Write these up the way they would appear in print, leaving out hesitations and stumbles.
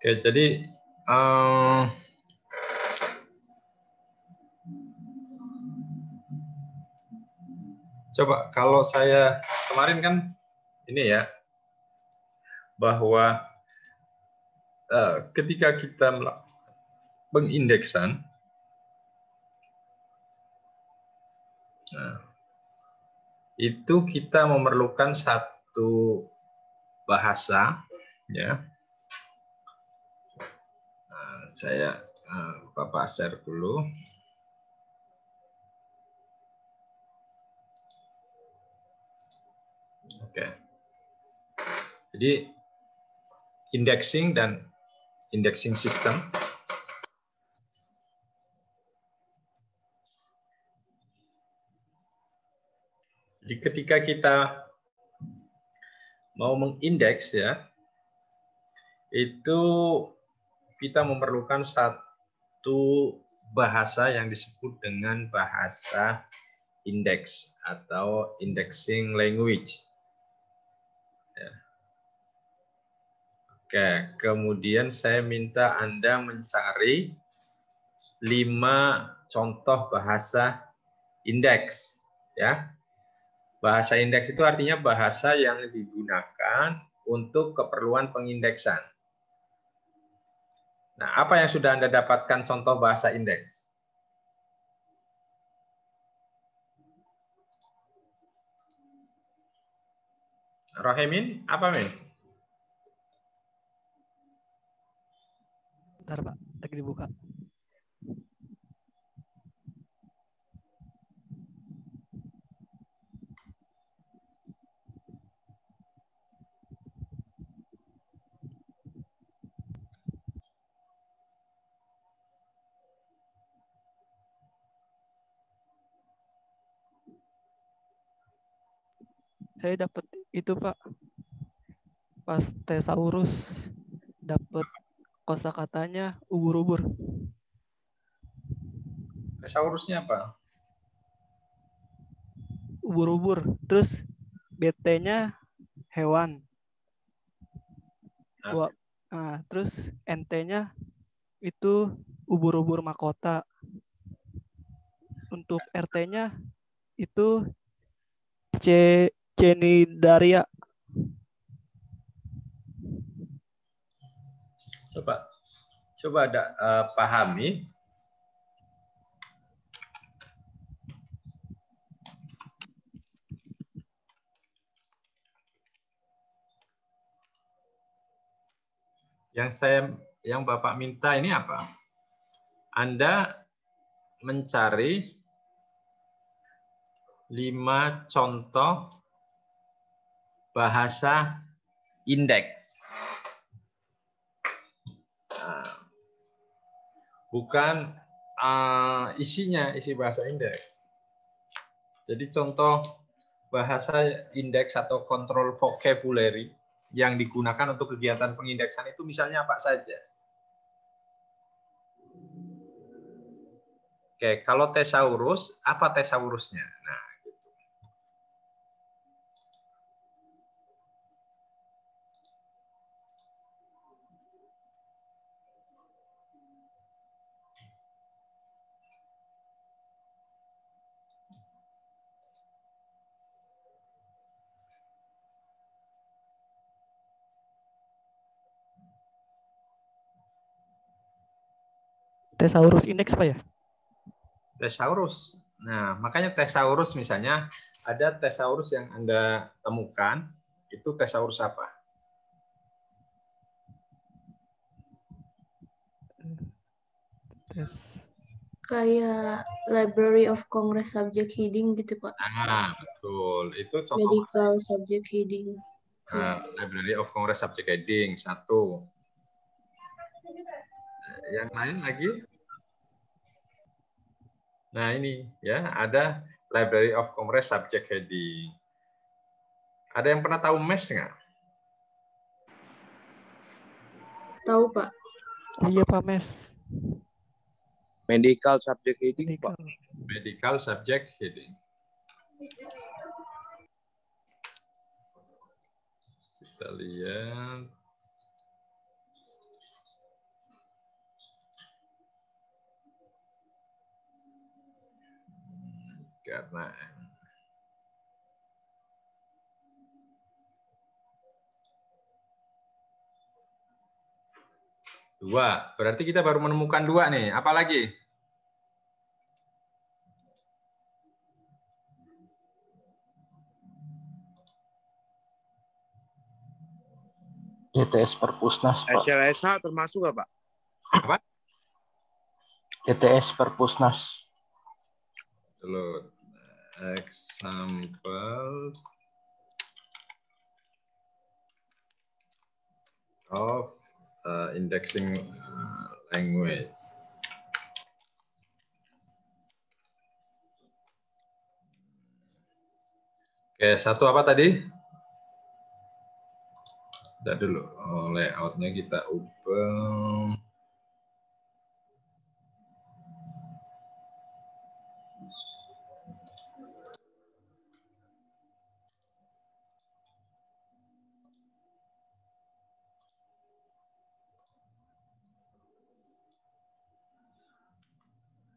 Oke, jadi coba kalau saya kemarin kan ini ya, bahwa ketika kita melakukan pengindeksan, itu kita memerlukan satu bahasa, ya. Saya Bapak share dulu. Oke. Jadi indexing dan indexing system. Jadi ketika kita mau mengindeks ya, itu kita memerlukan satu bahasa yang disebut dengan bahasa indeks atau indexing language. Ya. Oke, kemudian saya minta Anda mencari 5 contoh bahasa indeks, ya. Bahasa indeks itu artinya bahasa yang digunakan untuk keperluan pengindeksan. Nah, apa yang sudah Anda dapatkan contoh bahasa indeks? Rohemin, apa Min? Bentar Pak, lagi dibuka. Saya dapat itu Pak, pas Thesaurus dapat kosakatanya ubur-ubur. Thesaurusnya apa? Ubur-ubur. Terus BT-nya hewan. Terus NT-nya itu ubur-ubur mahkota. Untuk RT-nya itu Cnidaria. Coba ada pahami. Yang Bapak minta ini apa? Anda mencari 5 contoh bahasa indeks. Bukan isinya, isi bahasa indeks. Jadi contoh bahasa indeks atau control vocabulary yang digunakan untuk kegiatan pengindeksan itu misalnya apa saja? Oke, kalau thesaurus, apa thesaurusnya? Nah, gitu. Thesaurus indeks Pak ya? Thesaurus. Nah, makanya thesaurus misalnya ada thesaurus yang Anda temukan, itu thesaurus apa? Kayak Library of Congress subject heading gitu Pak. Nah, betul. Itu contoh Medical subject heading. Library of Congress subject heading 1. Yang lain lagi? Nah, ini ya, ada Library of Congress subject heading. Ada yang pernah tahu MES nggak? Tahu Pak. Iya Pak Mes. Medical subject heading Pak. Medical subject heading. Kita lihat. Karena dua, berarti kita baru menemukan dua nih. Apa lagi? ETS Perpusnas, Pak. SLSH termasuk nggak, Pak? Apa? ETS Perpusnas. Dulu examples of indexing language. Oke, satu apa tadi? Udah dulu. Oh, layoutnya kita ubah.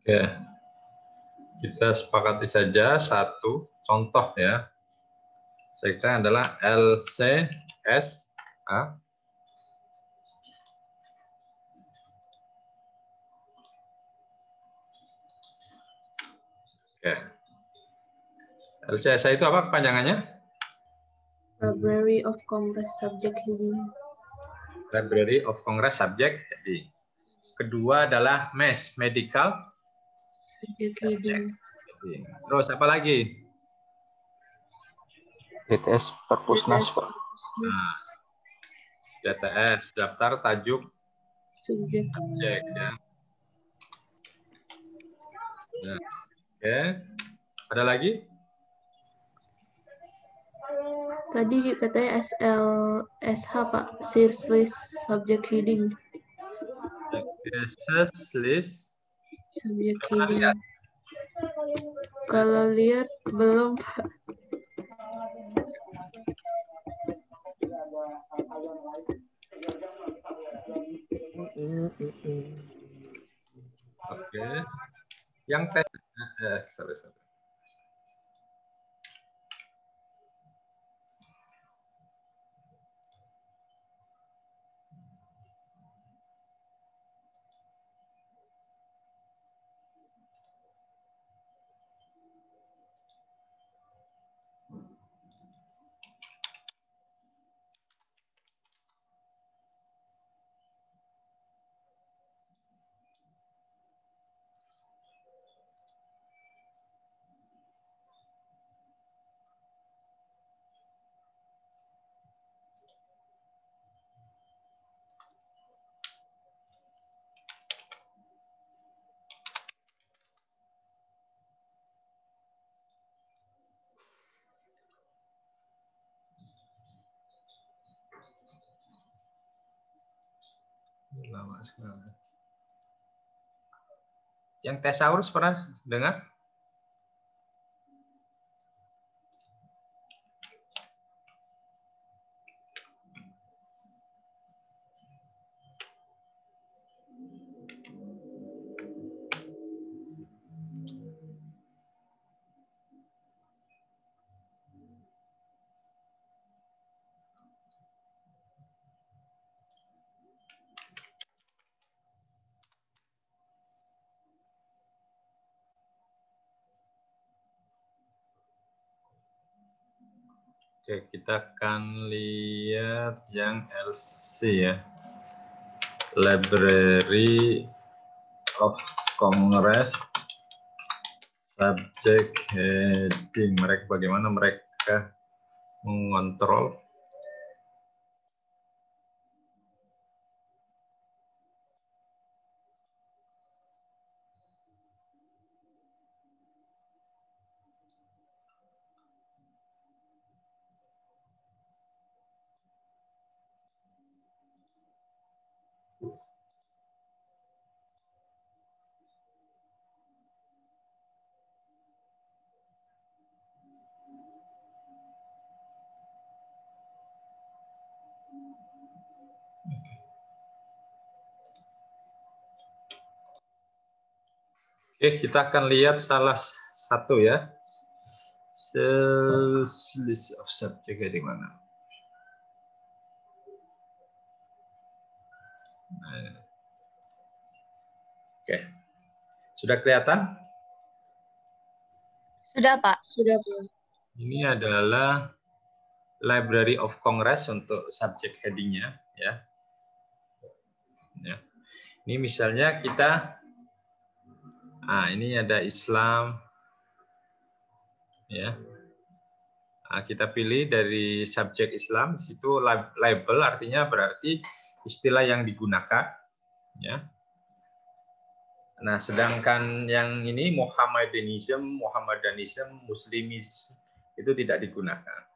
Oke, kita sepakati saja satu contoh ya. Saya adalah LCSA. Oke. LCSA itu apa kepanjangannya? Library of Congress Subject Heading. Library of Congress Subject Heading. Kedua adalah MES, Medical Subject Heading. Heading. Terus apa lagi? ETS Perpusnas, Pak. Nah, DTS, daftar tajuk Subject. subjek ya. Nah, oke. Ada lagi? Tadi katanya SLSH Pak, Search List Subject Heading. Search list. Subject Pernah Heading. lihat? Kalau lihat belum Pak. Oke. Yang tes sorry. Lama sekali. Yang thesaurus pernah dengar? Oke, kita akan lihat yang LC ya. Library of Congress Subject Heading. Bagaimana mereka mengontrol Oke, kita akan lihat salah satu ya. List of subject di mana? Oke. Sudah kelihatan? Sudah, Pak. Sudah, Pak. Ini adalah Library of Congress untuk subject heading-nya, ya. Ya. Ini misalnya kita, ini ada Islam, ya. Kita pilih dari subjek Islam, di situ label artinya berarti istilah yang digunakan, ya. Nah, sedangkan yang ini Mohammedanism, Muslimism itu tidak digunakan.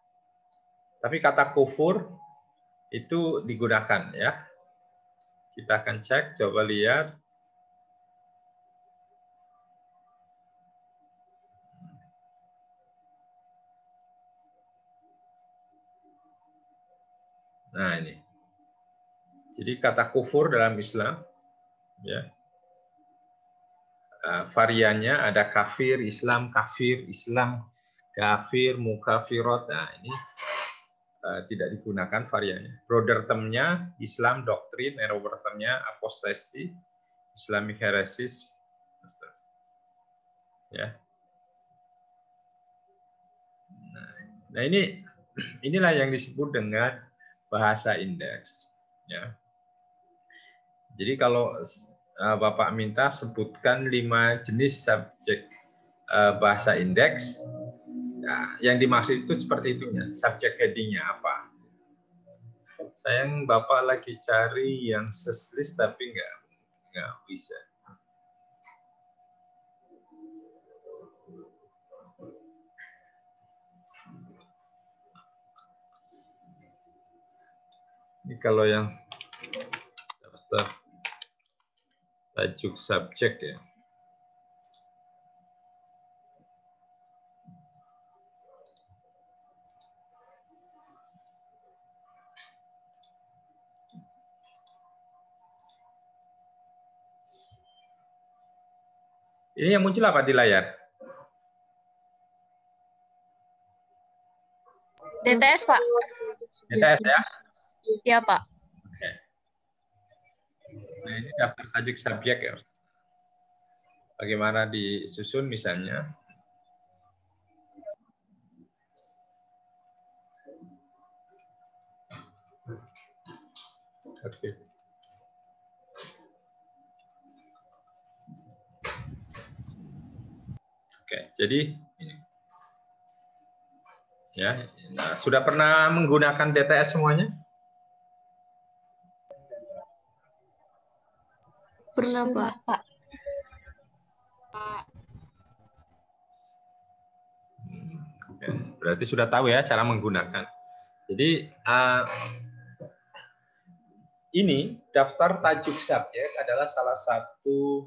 Tapi kata kufur itu digunakan, ya. Kita akan cek, coba lihat. Nah, ini. Jadi kata kufur dalam Islam, ya. Variannya ada kafir, Islam, kafir, mukafirot. Nah, ini tidak digunakan variannya. Broader term-nya Islam, doktrin, narrower term-nya apostasi, Islamic heresis. Ya. Nah, inilah yang disebut dengan bahasa indeks, ya. Jadi kalau Bapak minta sebutkan 5 jenis subjek bahasa indeks, nah, yang dimaksud itu seperti itu ya, subjek heading-nya apa. Sayang Bapak lagi cari yang seslist tapi nggak bisa. Ini kalau yang daftar tajuk subjek ya. Ini yang muncul apa di layar? DTS, Pak. DTS ya? Iya, Pak. Oke. Nah, ini daftar tajuk subjek ya. Bagaimana disusun misalnya? Oke. Oke, jadi ini. Ya, nah, sudah pernah menggunakan DTS semuanya? Pernah, Pak. Oke, berarti sudah tahu ya cara menggunakan. Jadi ini daftar tajuk subjek adalah salah satu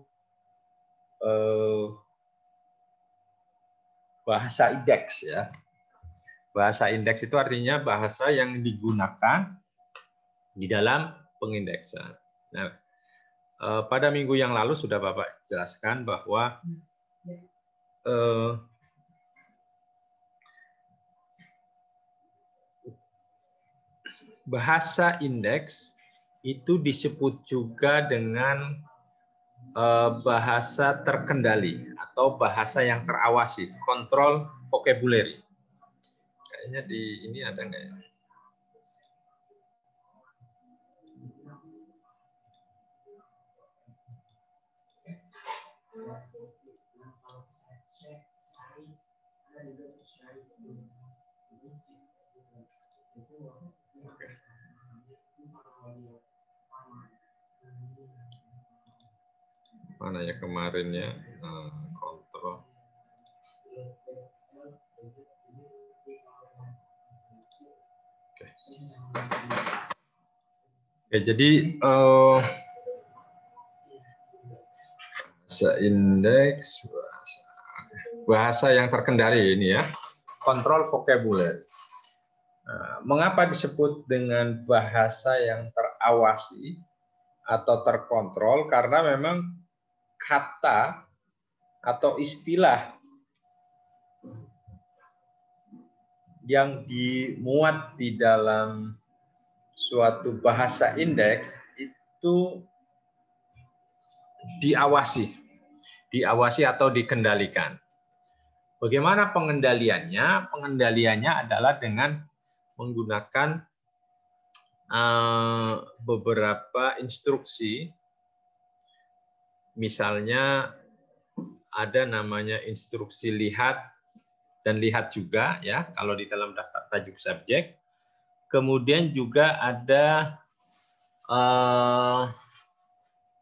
bahasa indeks ya. Bahasa indeks itu artinya bahasa yang digunakan di dalam pengindeksan. Nah, pada minggu yang lalu sudah Bapak jelaskan bahwa bahasa indeks itu disebut juga dengan bahasa terkendali atau bahasa yang terawasi, kontrol vocabulary. Kayaknya di ini ada nggak ya? Mana ya kemarin ya, kontrol. Oke. Oke, jadi bahasa indeks, bahasa yang terkendali ini ya, kontrol vocabulary. Mengapa disebut dengan bahasa yang terawasi atau terkontrol? Karena memang kata atau istilah yang dimuat di dalam suatu bahasa indeks itu diawasi atau dikendalikan. Bagaimana pengendaliannya? Pengendaliannya adalah dengan menggunakan beberapa instruksi. Misalnya ada namanya instruksi lihat dan lihat juga ya kalau di dalam daftar tajuk subjek. Kemudian juga ada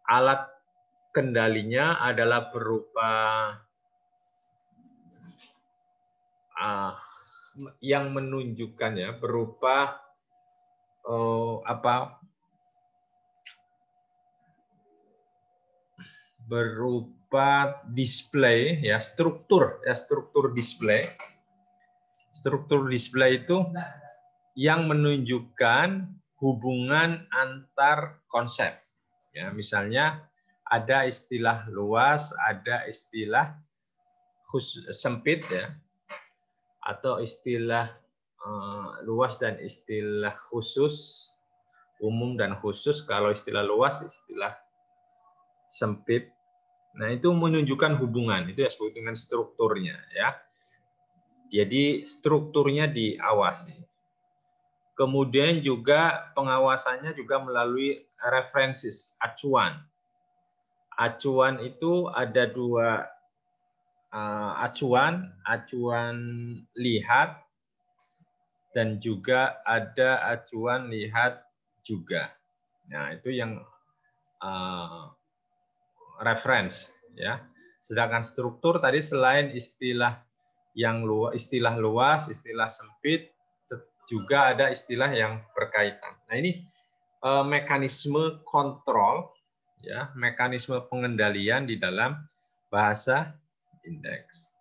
alat kendalinya adalah berupa yang menunjukkan ya berupa berupa display ya struktur display. Struktur display itu yang menunjukkan hubungan antar konsep. Ya, misalnya ada istilah luas, ada istilah sempit ya, atau istilah luas dan istilah khusus, umum dan khusus. Kalau istilah luas, istilah sempit. Nah, itu menunjukkan hubungan, itu ya disebut dengan strukturnya ya. Jadi strukturnya diawasi. Kemudian juga pengawasannya juga melalui referensis, acuan. Acuan itu ada dua acuan lihat dan juga ada acuan lihat juga. Nah, itu yang reference ya. Sedangkan struktur tadi selain istilah luas, istilah sempit, juga ada istilah yang berkaitan. Nah, ini mekanisme kontrol ya, mekanisme pengendalian di dalam bahasa indeks.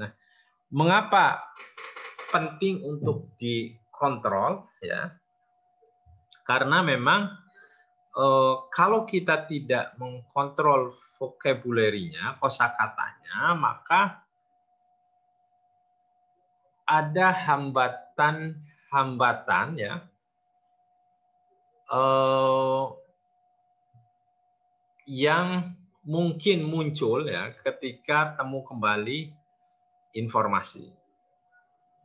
Nah, mengapa penting untuk dikontrol ya? Karena memang kalau kita tidak mengkontrol vocabulary-nya, kosakatanya, maka ada hambatan ya yang mungkin muncul ya ketika temu kembali informasi.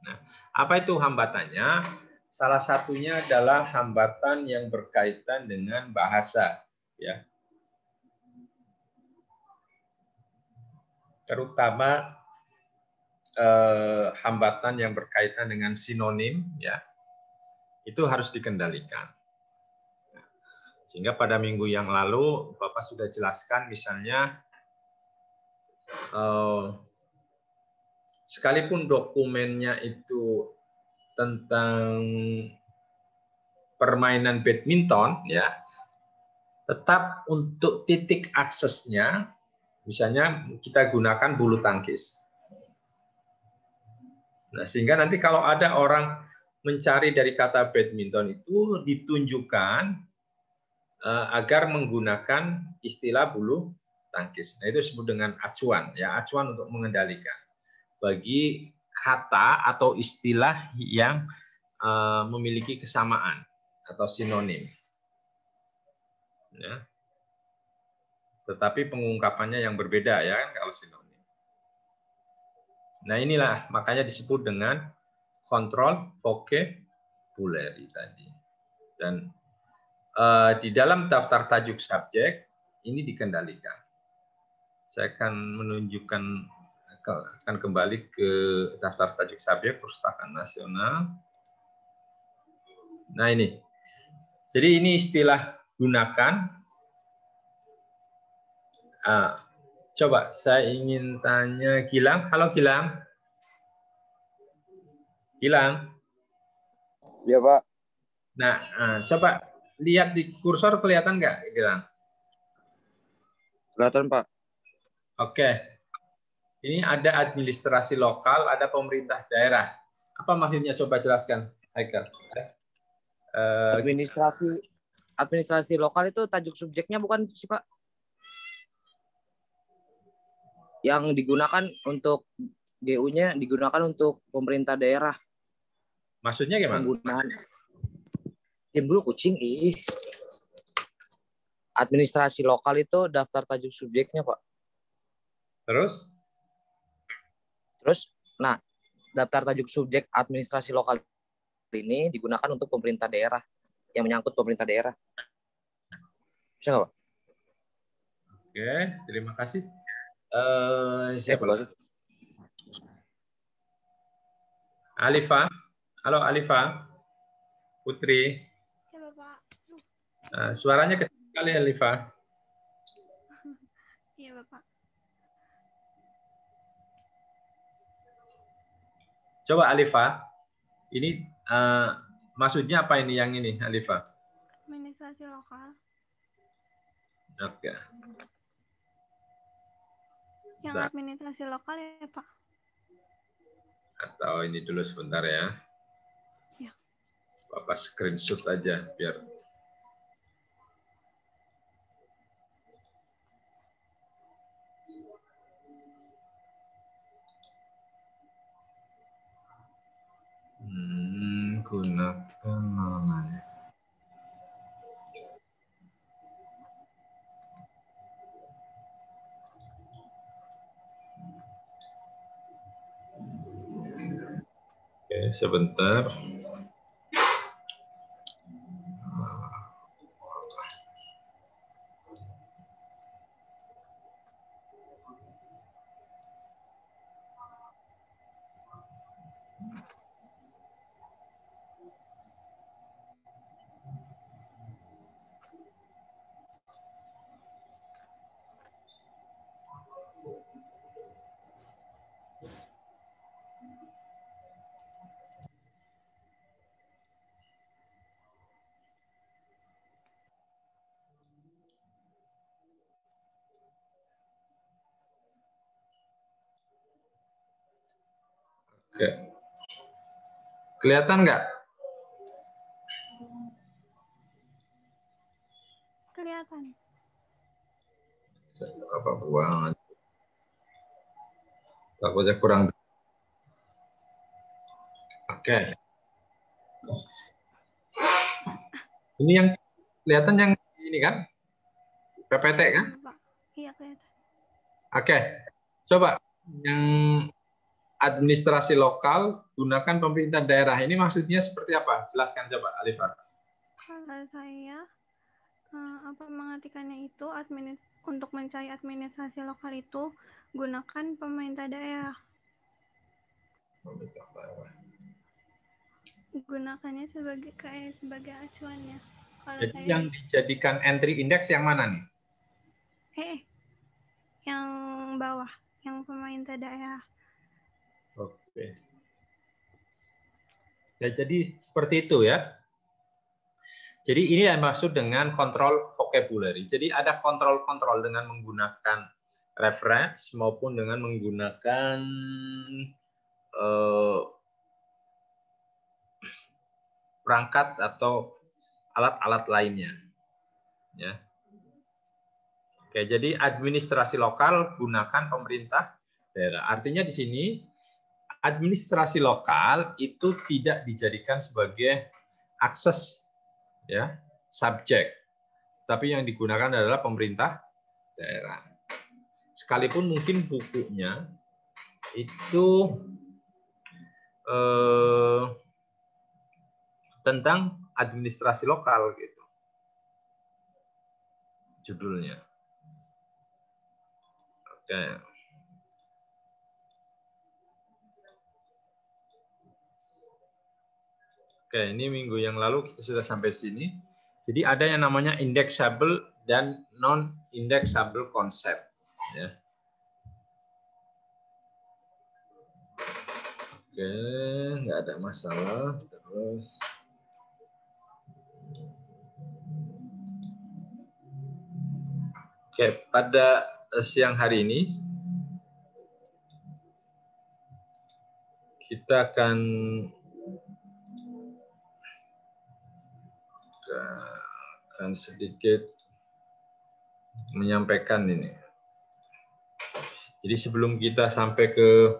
Nah, apa itu hambatannya? Salah satunya adalah hambatan yang berkaitan dengan bahasa ya. Terutama hambatan yang berkaitan dengan sinonim ya. Itu harus dikendalikan. Sehingga pada minggu yang lalu Bapak sudah jelaskan misalnya sekalipun dokumennya itu tentang permainan badminton ya, tetap untuk titik aksesnya misalnya kita gunakan bulu tangkis. Nah, sehingga nanti kalau ada orang mencari dari kata badminton itu ditunjukkan agar menggunakan istilah bulu tangkis. Nah, itu disebut dengan acuan, ya, acuan untuk mengendalikan bagi kata atau istilah yang memiliki kesamaan atau sinonim. Ya. Tetapi pengungkapannya yang berbeda ya kalau sinonim. Nah, inilah makanya disebut dengan kontrol vocabulary tadi. Dan di dalam daftar tajuk subjek ini dikendalikan. Saya akan menunjukkan akan kembali ke daftar tajuk subjek Perpustakaan Nasional. Nah, ini. Jadi ini istilah gunakan. Coba saya ingin tanya Gilang. Halo Gilang. Gilang. Ya, Pak. Nah, coba lihat di kursor kelihatan nggak, Gilang? Kelihatan, Pak. Oke. Ini ada administrasi lokal, ada pemerintah daerah. Apa maksudnya? Coba jelaskan, Haikal. Administrasi lokal itu tajuk subjeknya bukan sih, Pak? Yang digunakan untuk GU-nya digunakan untuk pemerintah daerah. Maksudnya gimana? Penggunaan. Diam dulu kucing. Ih. Administrasi lokal itu daftar tajuk subjeknya, Pak. Terus? Nah, daftar tajuk subjek administrasi lokal ini digunakan untuk pemerintah daerah yang menyangkut pemerintah daerah. Bisa nggak, Pak? Oke, terima kasih. Siapa Bos. lagi? Alifa. Halo Alifa. Putri. Ya, Bapak. Suaranya kecil sekali Alifa. Iya, Bapak. Coba Alifa. Ini maksudnya apa ini yang ini Alifa? Administrasi lokal. Oke. Yang Nah. administrasi lokal ya, Pak. Atau ini dulu sebentar ya. Ya. Bapak screenshot aja biar. Gunakan namanya. Oke, sebentar. Oke. Kelihatan nggak? Kelihatan. Apa buang? Takutnya kurang. Oke. Ini yang kelihatan yang ini kan? PPT kan? Bapak. Iya, kelihatan. Oke. Coba yang administrasi lokal gunakan pemerintah daerah. Ini maksudnya seperti apa? Jelaskan coba, Alifah. Kalau saya apa mengartikannya itu untuk mencari administrasi lokal itu gunakan pemerintah daerah. Pemerintah daerah. Gunakannya sebagai acuannya. Kalau Jadi saya yang dijadikan entry index yang mana nih? yang bawah, yang pemerintah daerah. Oke. Ya, jadi seperti itu ya. Jadi ini yang maksud dengan kontrol vocabulary. Jadi ada kontrol-kontrol dengan menggunakan reference maupun dengan menggunakan perangkat atau alat-alat lainnya. Ya. Oke, jadi administrasi lokal gunakan pemerintah daerah. Artinya di sini administrasi lokal itu tidak dijadikan sebagai akses ya subjek, tapi yang digunakan adalah pemerintah daerah. Sekalipun mungkin bukunya itu tentang administrasi lokal gitu judulnya. Oke. Oke, ini minggu yang lalu kita sudah sampai sini. Jadi ada yang namanya indexable dan non-indexable concept. Ya. Oke, nggak ada masalah. Terus. Oke, pada siang hari ini kita akan sedikit menyampaikan ini. Jadi sebelum kita sampai ke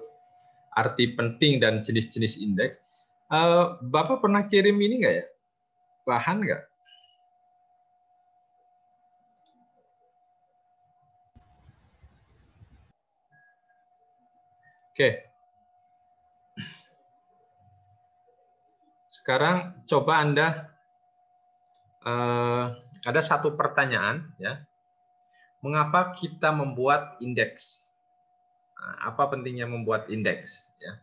arti penting dan jenis-jenis indeks, Bapak pernah kirim ini nggak ya? Bahan nggak? Oke. Sekarang coba Anda ada satu pertanyaan ya. Mengapa kita membuat indeks? Apa pentingnya membuat indeks ya?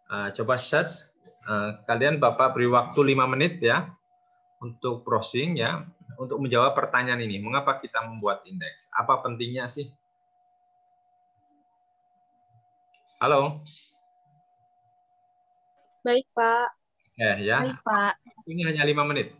Coba search. Kalian Bapak beri waktu 5 menit ya untuk browsing ya, untuk menjawab pertanyaan ini. Mengapa kita membuat indeks? Apa pentingnya sih? Halo. Baik, Pak. Ya. Baik, Pak. Ini hanya 5 menit.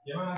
Gimana?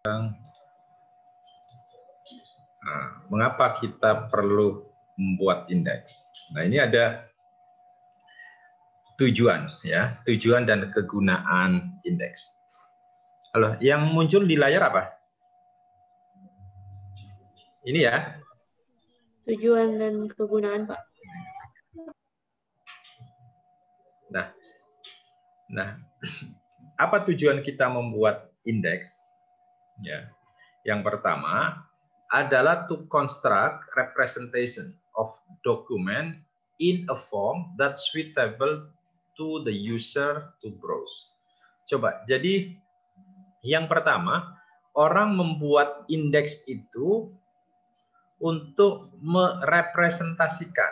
Nah, mengapa kita perlu membuat indeks? Nah, ini ada tujuan ya, tujuan dan kegunaan indeks. Halo, yang muncul di layar apa? Ini ya. Tujuan dan kegunaan, Pak. Nah, apa tujuan kita membuat indeks? Ya. Yang pertama adalah to construct representation of document in a form that's suitable to the user to browse. Coba, jadi yang pertama, orang membuat indeks itu untuk merepresentasikan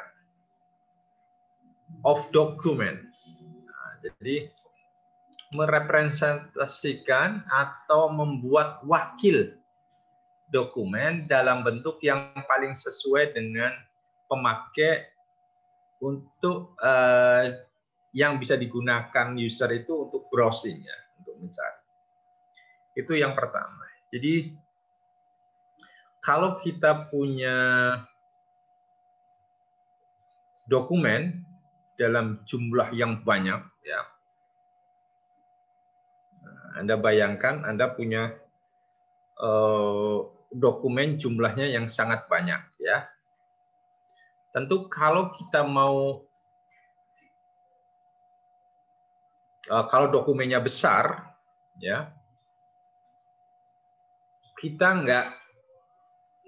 of documents. Nah, jadi merepresentasikan atau membuat wakil dokumen dalam bentuk yang paling sesuai dengan pemakai untuk yang bisa digunakan user itu untuk browsing ya, untuk mencari. Itu yang pertama. Jadi kalau kita punya dokumen dalam jumlah yang banyak ya, Anda bayangkan Anda punya dokumen jumlahnya yang sangat banyak ya. Tentu kalau kita mau kalau dokumennya besar ya, kita nggak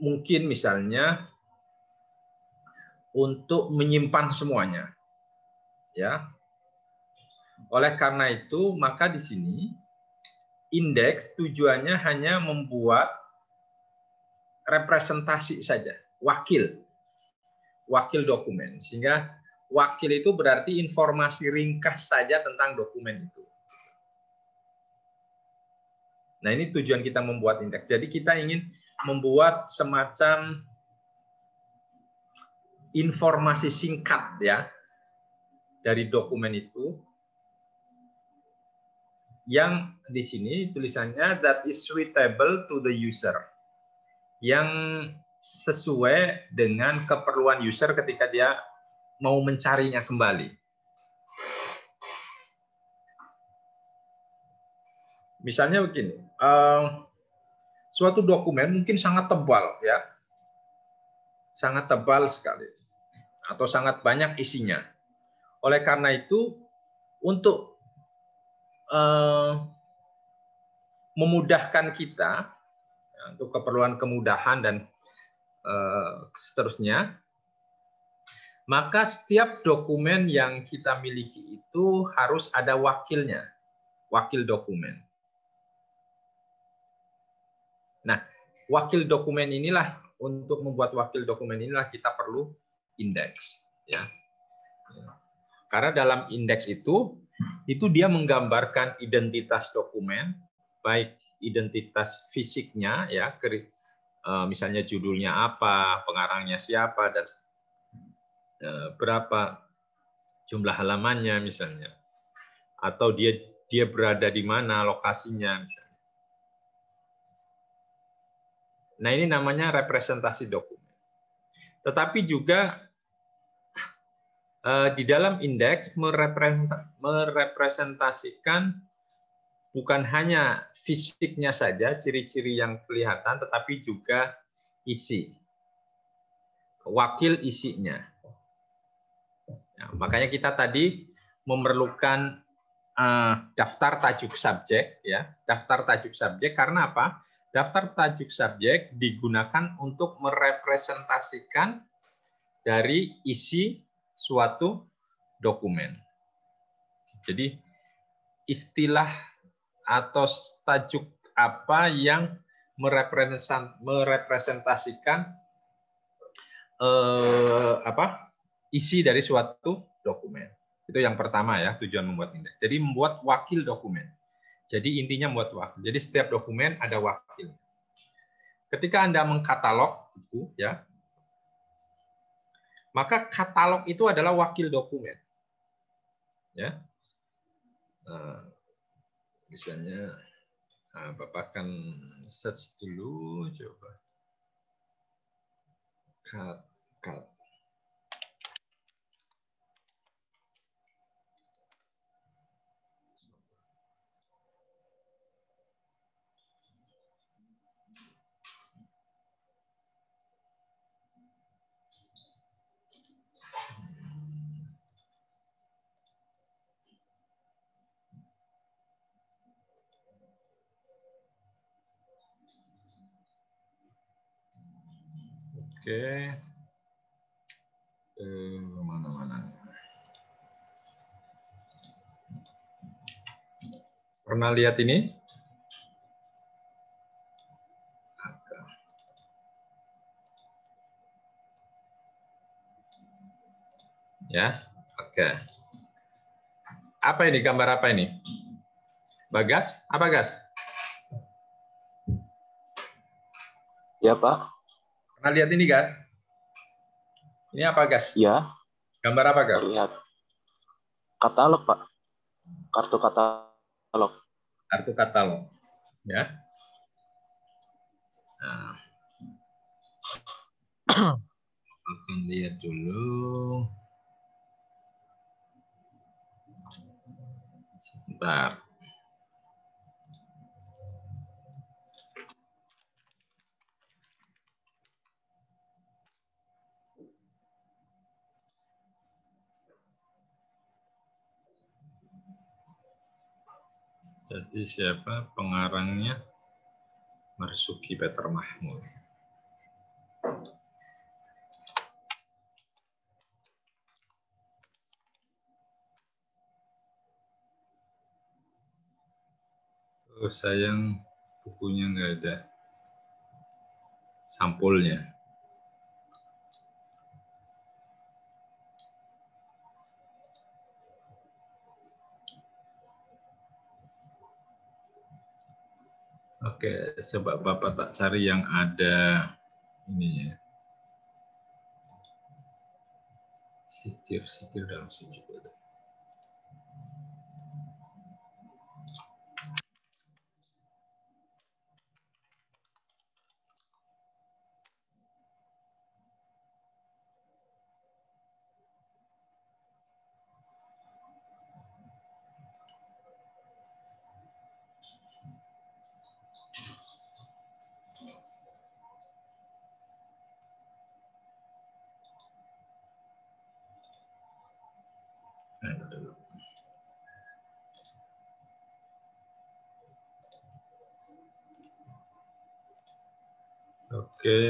mungkin misalnya untuk menyimpan semuanya ya. Oleh karena itu maka di sini indeks tujuannya hanya membuat representasi saja, wakil dokumen, sehingga wakil itu berarti informasi ringkas saja tentang dokumen itu. Nah, ini tujuan kita membuat indeks. Jadi kita ingin membuat semacam informasi singkat ya dari dokumen itu, yang di sini tulisannya that is suitable to the user, yang sesuai dengan keperluan user ketika dia mau mencarinya kembali. Misalnya begini, suatu dokumen mungkin sangat tebal ya, sangat tebal sekali, atau sangat banyak isinya. Oleh karena itu, untuk memudahkan kita, untuk keperluan kemudahan dan seterusnya, maka setiap dokumen yang kita miliki itu harus ada wakilnya, wakil dokumen. Nah, wakil dokumen inilah, untuk membuat wakil dokumen inilah kita perlu indeks. Ya. Karena dalam indeks itu dia menggambarkan identitas dokumen, baik identitas fisiknya, ya, misalnya judulnya apa, pengarangnya siapa, dan berapa jumlah halamannya misalnya, atau dia berada di mana lokasinya misalnya. Nah, ini namanya representasi dokumen. Tetapi juga di dalam indeks merepresentasikan bukan hanya fisiknya saja, ciri-ciri yang kelihatan, tetapi juga isi, wakil isinya. Nah, makanya kita tadi memerlukan daftar tajuk subjek, ya, daftar tajuk subjek. Karena apa? Daftar tajuk subjek digunakan untuk merepresentasikan dari isi suatu dokumen. Jadi istilah atau tajuk apa yang merepresentasikan isi dari suatu dokumen. Itu yang pertama ya, tujuan membuat indeks. Jadi membuat wakil dokumen. Jadi intinya membuat wakil. Jadi setiap dokumen ada wakil. Ketika Anda mengkatalog itu ya, maka katalog itu adalah wakil dokumen. Ya. Misalnya Nah, Bapak akan search dulu, coba. Cut. Oke. Mana-mana. Pernah lihat ini? Ya, oke. Apa ini? Gambar apa ini? Bagas? Apa, Gas? Ya, Pak. Pernah lihat ini, Gas? Ini apa, Gas? Ya, Gambar apa, Gas? lihat. Katalog, Pak. Kartu katalog. Kartu katalog. Ya. Nah. Akan lihat dulu. Sebentar. Jadi siapa pengarangnya? Marzuki Peter Mahmud. Oh, sayang bukunya nggak ada sampulnya. Oke, coba Bapak tak cari yang ada ininya. Sikir dalam sujud. Oke.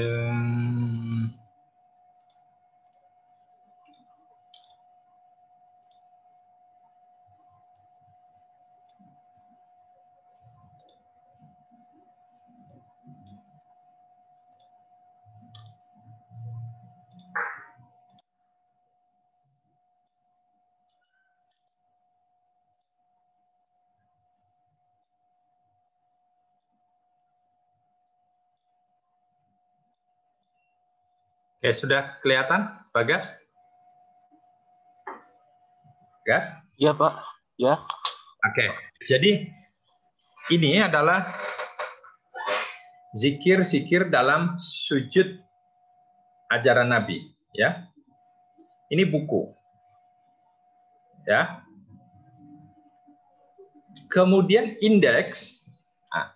Oke, sudah kelihatan, Bagas? Gas? Ya, Pak. Ya. Oke, jadi ini adalah zikir-zikir dalam sujud ajaran Nabi, ya. Ini buku, ya. Kemudian indeks. Nah,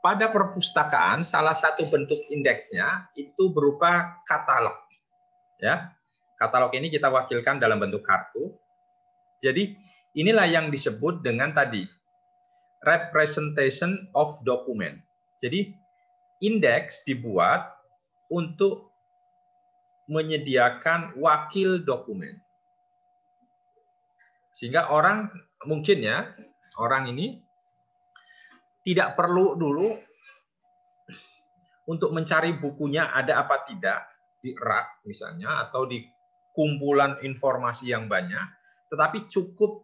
pada perpustakaan salah satu bentuk indeksnya itu berupa katalog, ya. Katalog ini kita wakilkan dalam bentuk kartu. Jadi inilah yang disebut dengan tadi representation of document. Jadi indeks dibuat untuk menyediakan wakil dokumen. Sehingga orang mungkin ya, orang ini tidak perlu dulu untuk mencari bukunya ada apa tidak di rak misalnya atau di kumpulan informasi yang banyak, tetapi cukup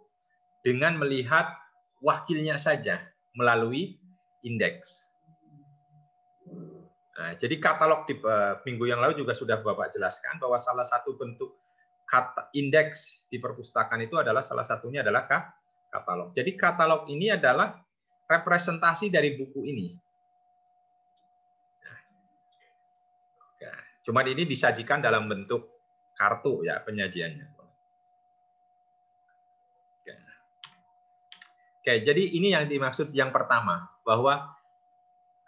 dengan melihat wakilnya saja melalui indeks. Nah, jadi katalog di minggu yang lalu juga sudah Bapak jelaskan bahwa salah satu bentuk indeks di perpustakaan itu adalah salah satunya adalah katalog. Jadi katalog ini adalah representasi dari buku ini. Nah, cuman ini disajikan dalam bentuk kartu ya penyajiannya. Oke, jadi ini yang dimaksud yang pertama, bahwa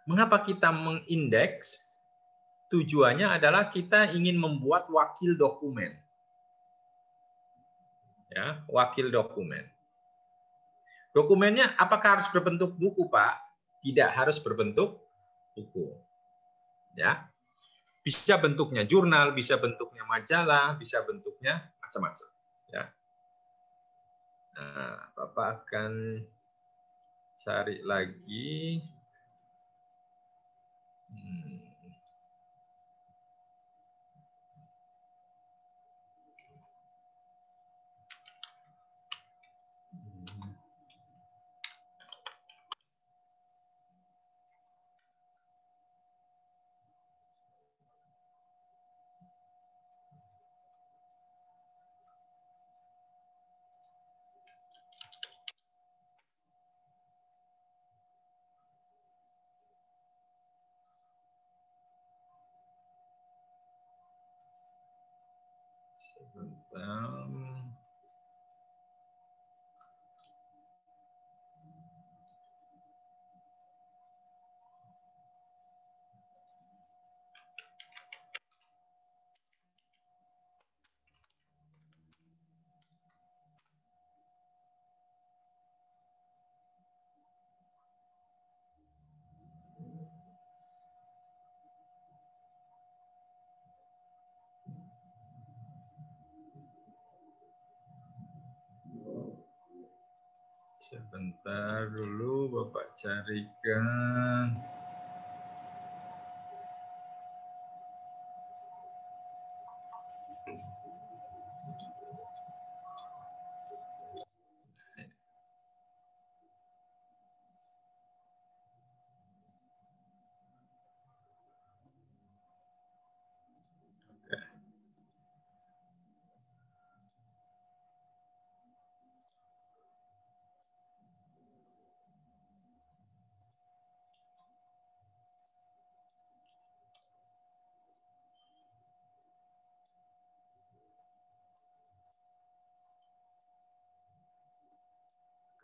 mengapa kita mengindeks, tujuannya adalah kita ingin membuat wakil dokumen. Ya, wakil dokumen. Dokumennya apakah harus berbentuk buku, Pak? Tidak harus berbentuk buku. Ya. Bisa bentuknya jurnal, bisa bentuknya majalah, bisa bentuknya macam-macam, ya. Nah, Bapak akan cari lagi. Sebentar. Sebentar dulu Bapak carikan.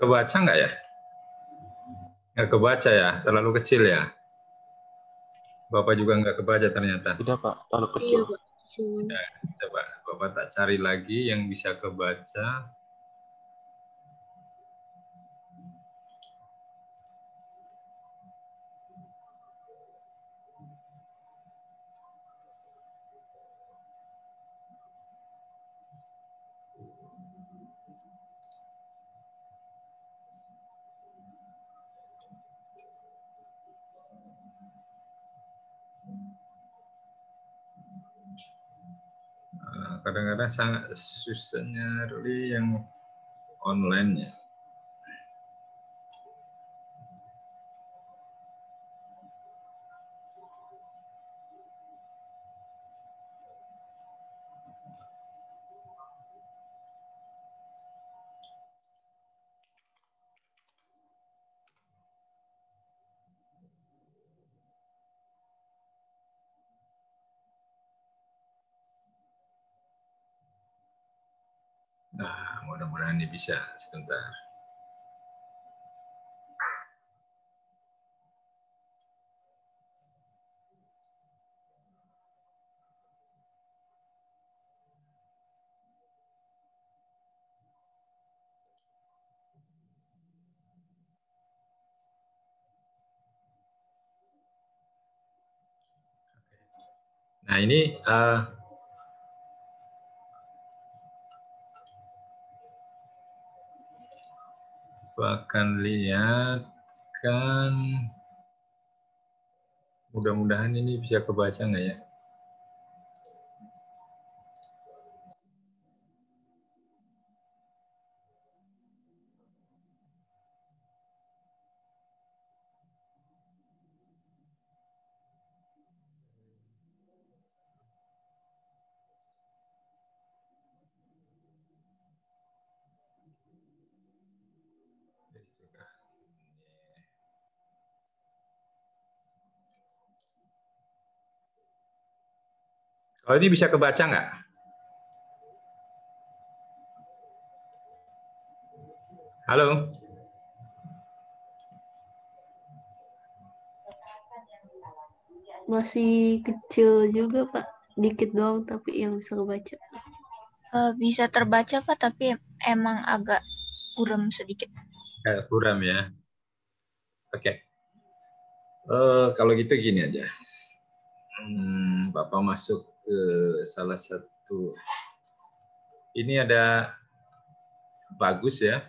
Kebaca nggak ya? Nggak kebaca ya? Terlalu kecil ya? Bapak juga nggak kebaca ternyata. Tidak, Pak. Terlalu Iya, kecil. Pak. Cuman. Ya, coba Bapak tak cari lagi yang bisa kebaca. Kadang-kadang sangat susah nyari yang online ya. Nah, mudah-mudahan ini bisa sebentar. Nah, ini akan lihat kan, mudah-mudahan ini bisa kebaca nggak ya? Kalau ini bisa kebaca nggak? Halo? Masih kecil juga, Pak. Dikit doang, tapi yang bisa kebaca. Bisa terbaca Pak, tapi emang agak buram sedikit. Buram ya. Oke. Kalau gitu gini aja. Bapak masuk ke salah satu. Ini ada bagus ya.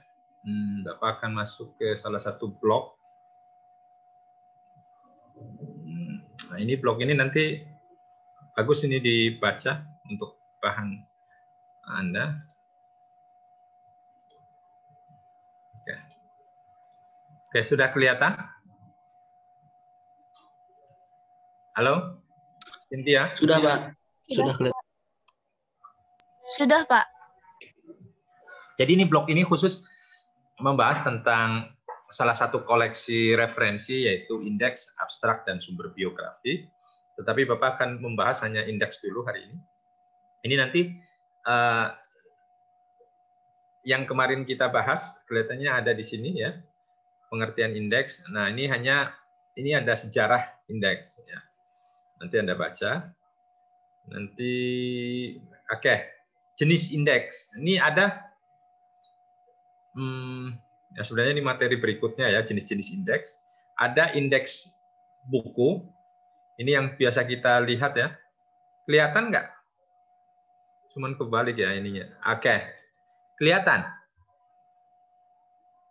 Bapak akan masuk ke salah satu blog. Nah, ini blog ini nanti bagus ini dibaca untuk bahan Anda. Oke, sudah kelihatan? Halo? Cynthia? Sudah, Pak. Sudah kelihatan. Sudah, Pak. Jadi ini blog ini khusus membahas tentang salah satu koleksi referensi yaitu indeks, abstrak, dan sumber biografi. Tetapi Bapak akan membahas hanya indeks dulu hari ini. Ini nanti yang kemarin kita bahas kelihatannya ada di sini ya, pengertian indeks. Nah ini ada sejarah indeks ya. Nanti Anda baca. Nanti oke, jenis indeks. Ini ada ya sebenarnya ini materi berikutnya ya, jenis-jenis indeks. Ada indeks buku. Ini yang biasa kita lihat ya. Kelihatan nggak? Cuman kebalik ya ininya. Oke. Kelihatan?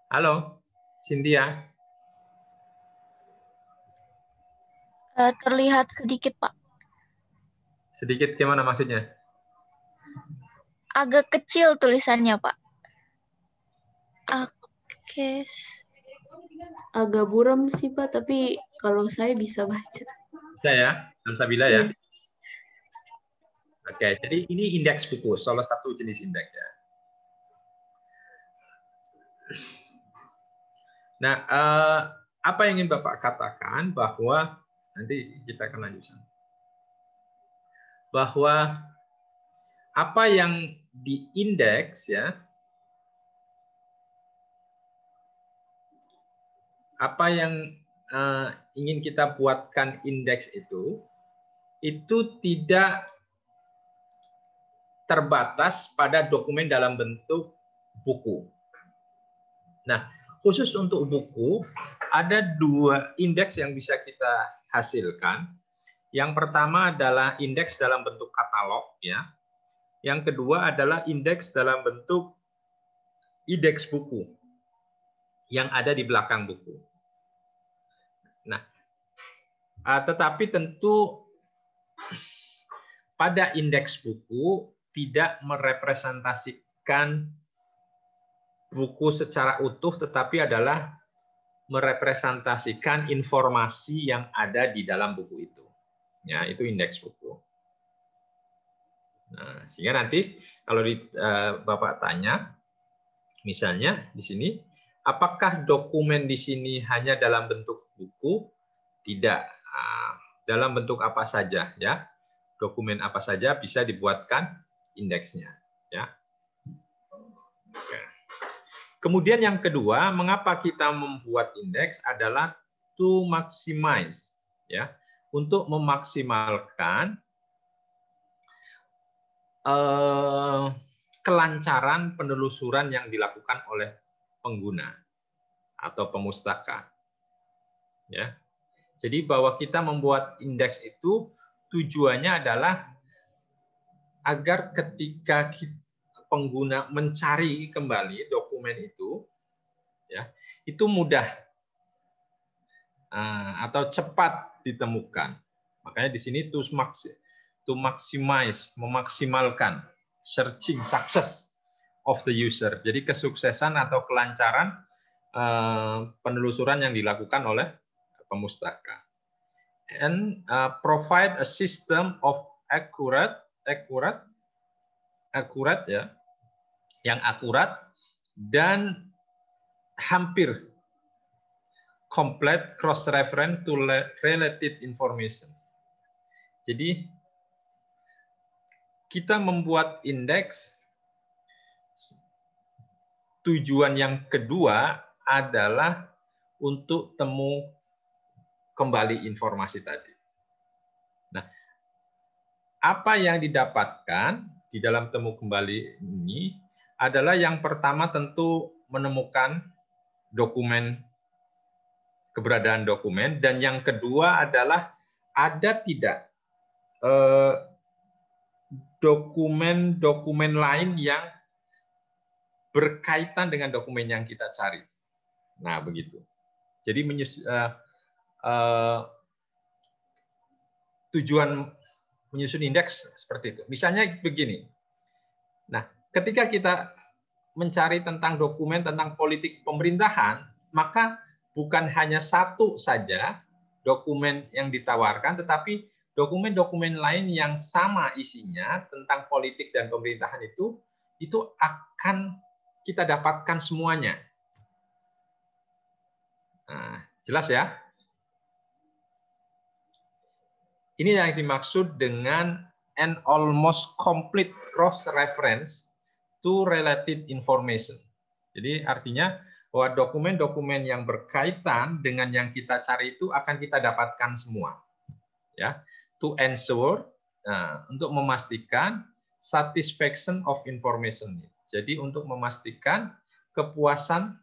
Halo, Cynthia? Terlihat sedikit, Pak. Sedikit gimana maksudnya? Agak kecil tulisannya, Pak. Oke. Agak buram sih, Pak, tapi kalau saya bisa baca. Bisa ya? Alhamdulillah ya? Oke, jadi ini indeks buku, salah satu jenis indeks ya. Nah, apa yang ingin Bapak katakan bahwa nanti kita akan lanjutkan. Bahwa apa yang diindeks ya, apa yang ingin kita buatkan indeks itu tidak terbatas pada dokumen dalam bentuk buku. Nah, khusus untuk buku, ada 2 indeks yang bisa kita hasilkan. Yang pertama adalah indeks dalam bentuk katalog, ya. Yang kedua adalah indeks dalam bentuk indeks buku yang ada di belakang buku. Nah, tetapi tentu pada indeks buku tidak merepresentasikan buku secara utuh, tetapi adalah merepresentasikan informasi yang ada di dalam buku itu. Ya, itu indeks buku. Nah, sehingga nanti kalau Bapak tanya, misalnya di sini, apakah dokumen di sini hanya dalam bentuk buku? Tidak. Dalam bentuk apa saja, ya? Dokumen apa saja bisa dibuatkan indeksnya, ya. Oke. Kemudian yang kedua, mengapa kita membuat indeks adalah to maximize, ya, untuk memaksimalkan kelancaran penelusuran yang dilakukan oleh pengguna atau pemustaka, ya. Jadi bahwa kita membuat indeks itu tujuannya adalah agar ketika pengguna mencari kembali dokumen itu, ya, itu mudah atau cepat ditemukan. Makanya di sini to maximize, memaksimalkan searching success of the user. Jadi kesuksesan atau kelancaran penelusuran yang dilakukan oleh pemustaka. And provide a system of accurate ya, yang akurat dan hampir complete cross reference to related information. Jadi kita membuat indeks, tujuan yang kedua adalah untuk temu kembali informasi tadi. Nah, apa yang didapatkan di dalam temu kembali ini adalah yang pertama tentu menemukan dokumen, keberadaan dokumen, dan yang kedua adalah ada tidak dokumen-dokumen lain yang berkaitan dengan dokumen yang kita cari. Nah, begitu. Jadi tujuan menyusun indeks seperti itu. Misalnya begini. Nah, ketika kita mencari tentang dokumen tentang politik pemerintahan, maka bukan hanya satu saja dokumen yang ditawarkan, tetapi dokumen-dokumen lain yang sama isinya tentang politik dan pemerintahan itu akan kita dapatkan semuanya. Nah, jelas ya? Ini yang dimaksud dengan an almost complete cross-reference to related information. Jadi artinya bahwa dokumen-dokumen yang berkaitan dengan yang kita cari itu akan kita dapatkan semua. Ya, to ensure, untuk memastikan satisfaction of information. Jadi untuk memastikan kepuasan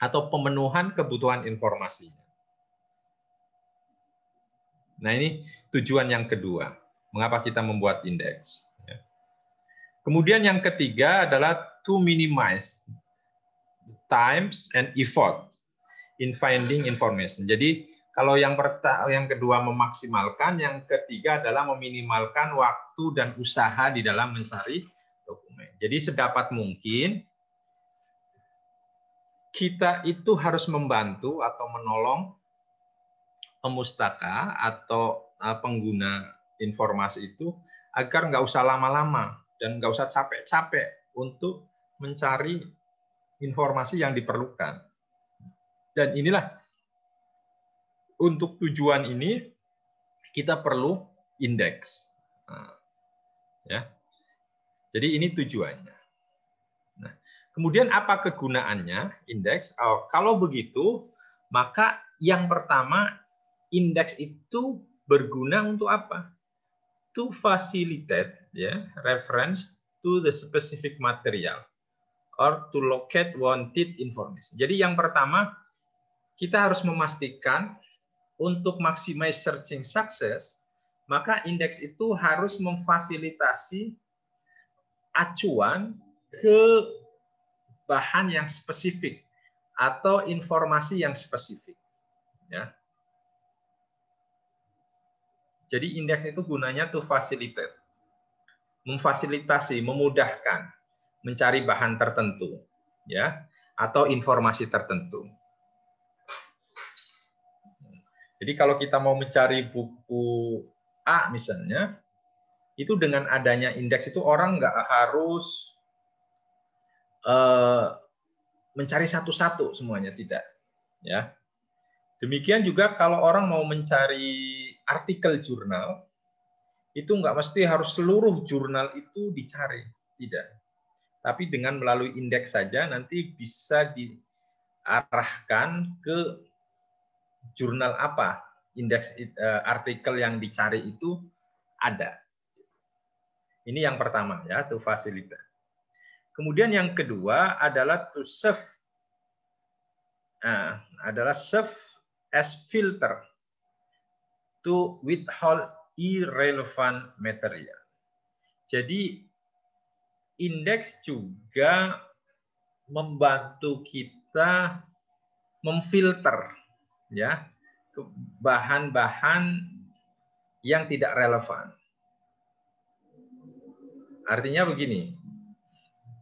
atau pemenuhan kebutuhan informasi. Nah, ini tujuan yang kedua. Mengapa kita membuat indeks? Kemudian yang ketiga adalah to minimize times and effort in finding information. Jadi kalau yang kedua memaksimalkan, yang ketiga adalah meminimalkan waktu dan usaha di dalam mencari dokumen. Jadi sedapat mungkin kita itu harus membantu atau menolong pemustaka atau pengguna informasi itu agar nggak usah lama-lama dan nggak usah capek-capek untuk mencari informasi yang diperlukan. Dan inilah, untuk tujuan ini kita perlu indeks. Ya. Jadi ini tujuannya. Nah, kemudian apa kegunaannya indeks? Kalau begitu, maka yang pertama, indeks itu berguna untuk apa? To facilitate reference to the specific material or to locate wanted information. Jadi yang pertama, kita harus memastikan untuk maximize searching success, maka indeks itu harus memfasilitasi acuan ke bahan yang spesifik atau informasi yang spesifik. Ya. Jadi indeks itu gunanya to facilitate, memfasilitasi, memudahkan, mencari bahan tertentu, ya, atau informasi tertentu. Jadi kalau kita mau mencari buku A misalnya, itu dengan adanya indeks itu orang nggak harus mencari satu-satu semuanya, tidak. Ya. Demikian juga kalau orang mau mencari artikel jurnal, itu nggak mesti harus seluruh jurnal itu dicari, tidak. Tapi dengan melalui indeks saja nanti bisa diarahkan ke jurnal apa, indeks artikel yang dicari itu ada. Ini yang pertama ya, to facilitate. Kemudian yang kedua adalah to serve, serve as filter to withhold irrelevant material. Jadi indeks juga membantu kita memfilter ya bahan-bahan yang tidak relevan. Artinya begini,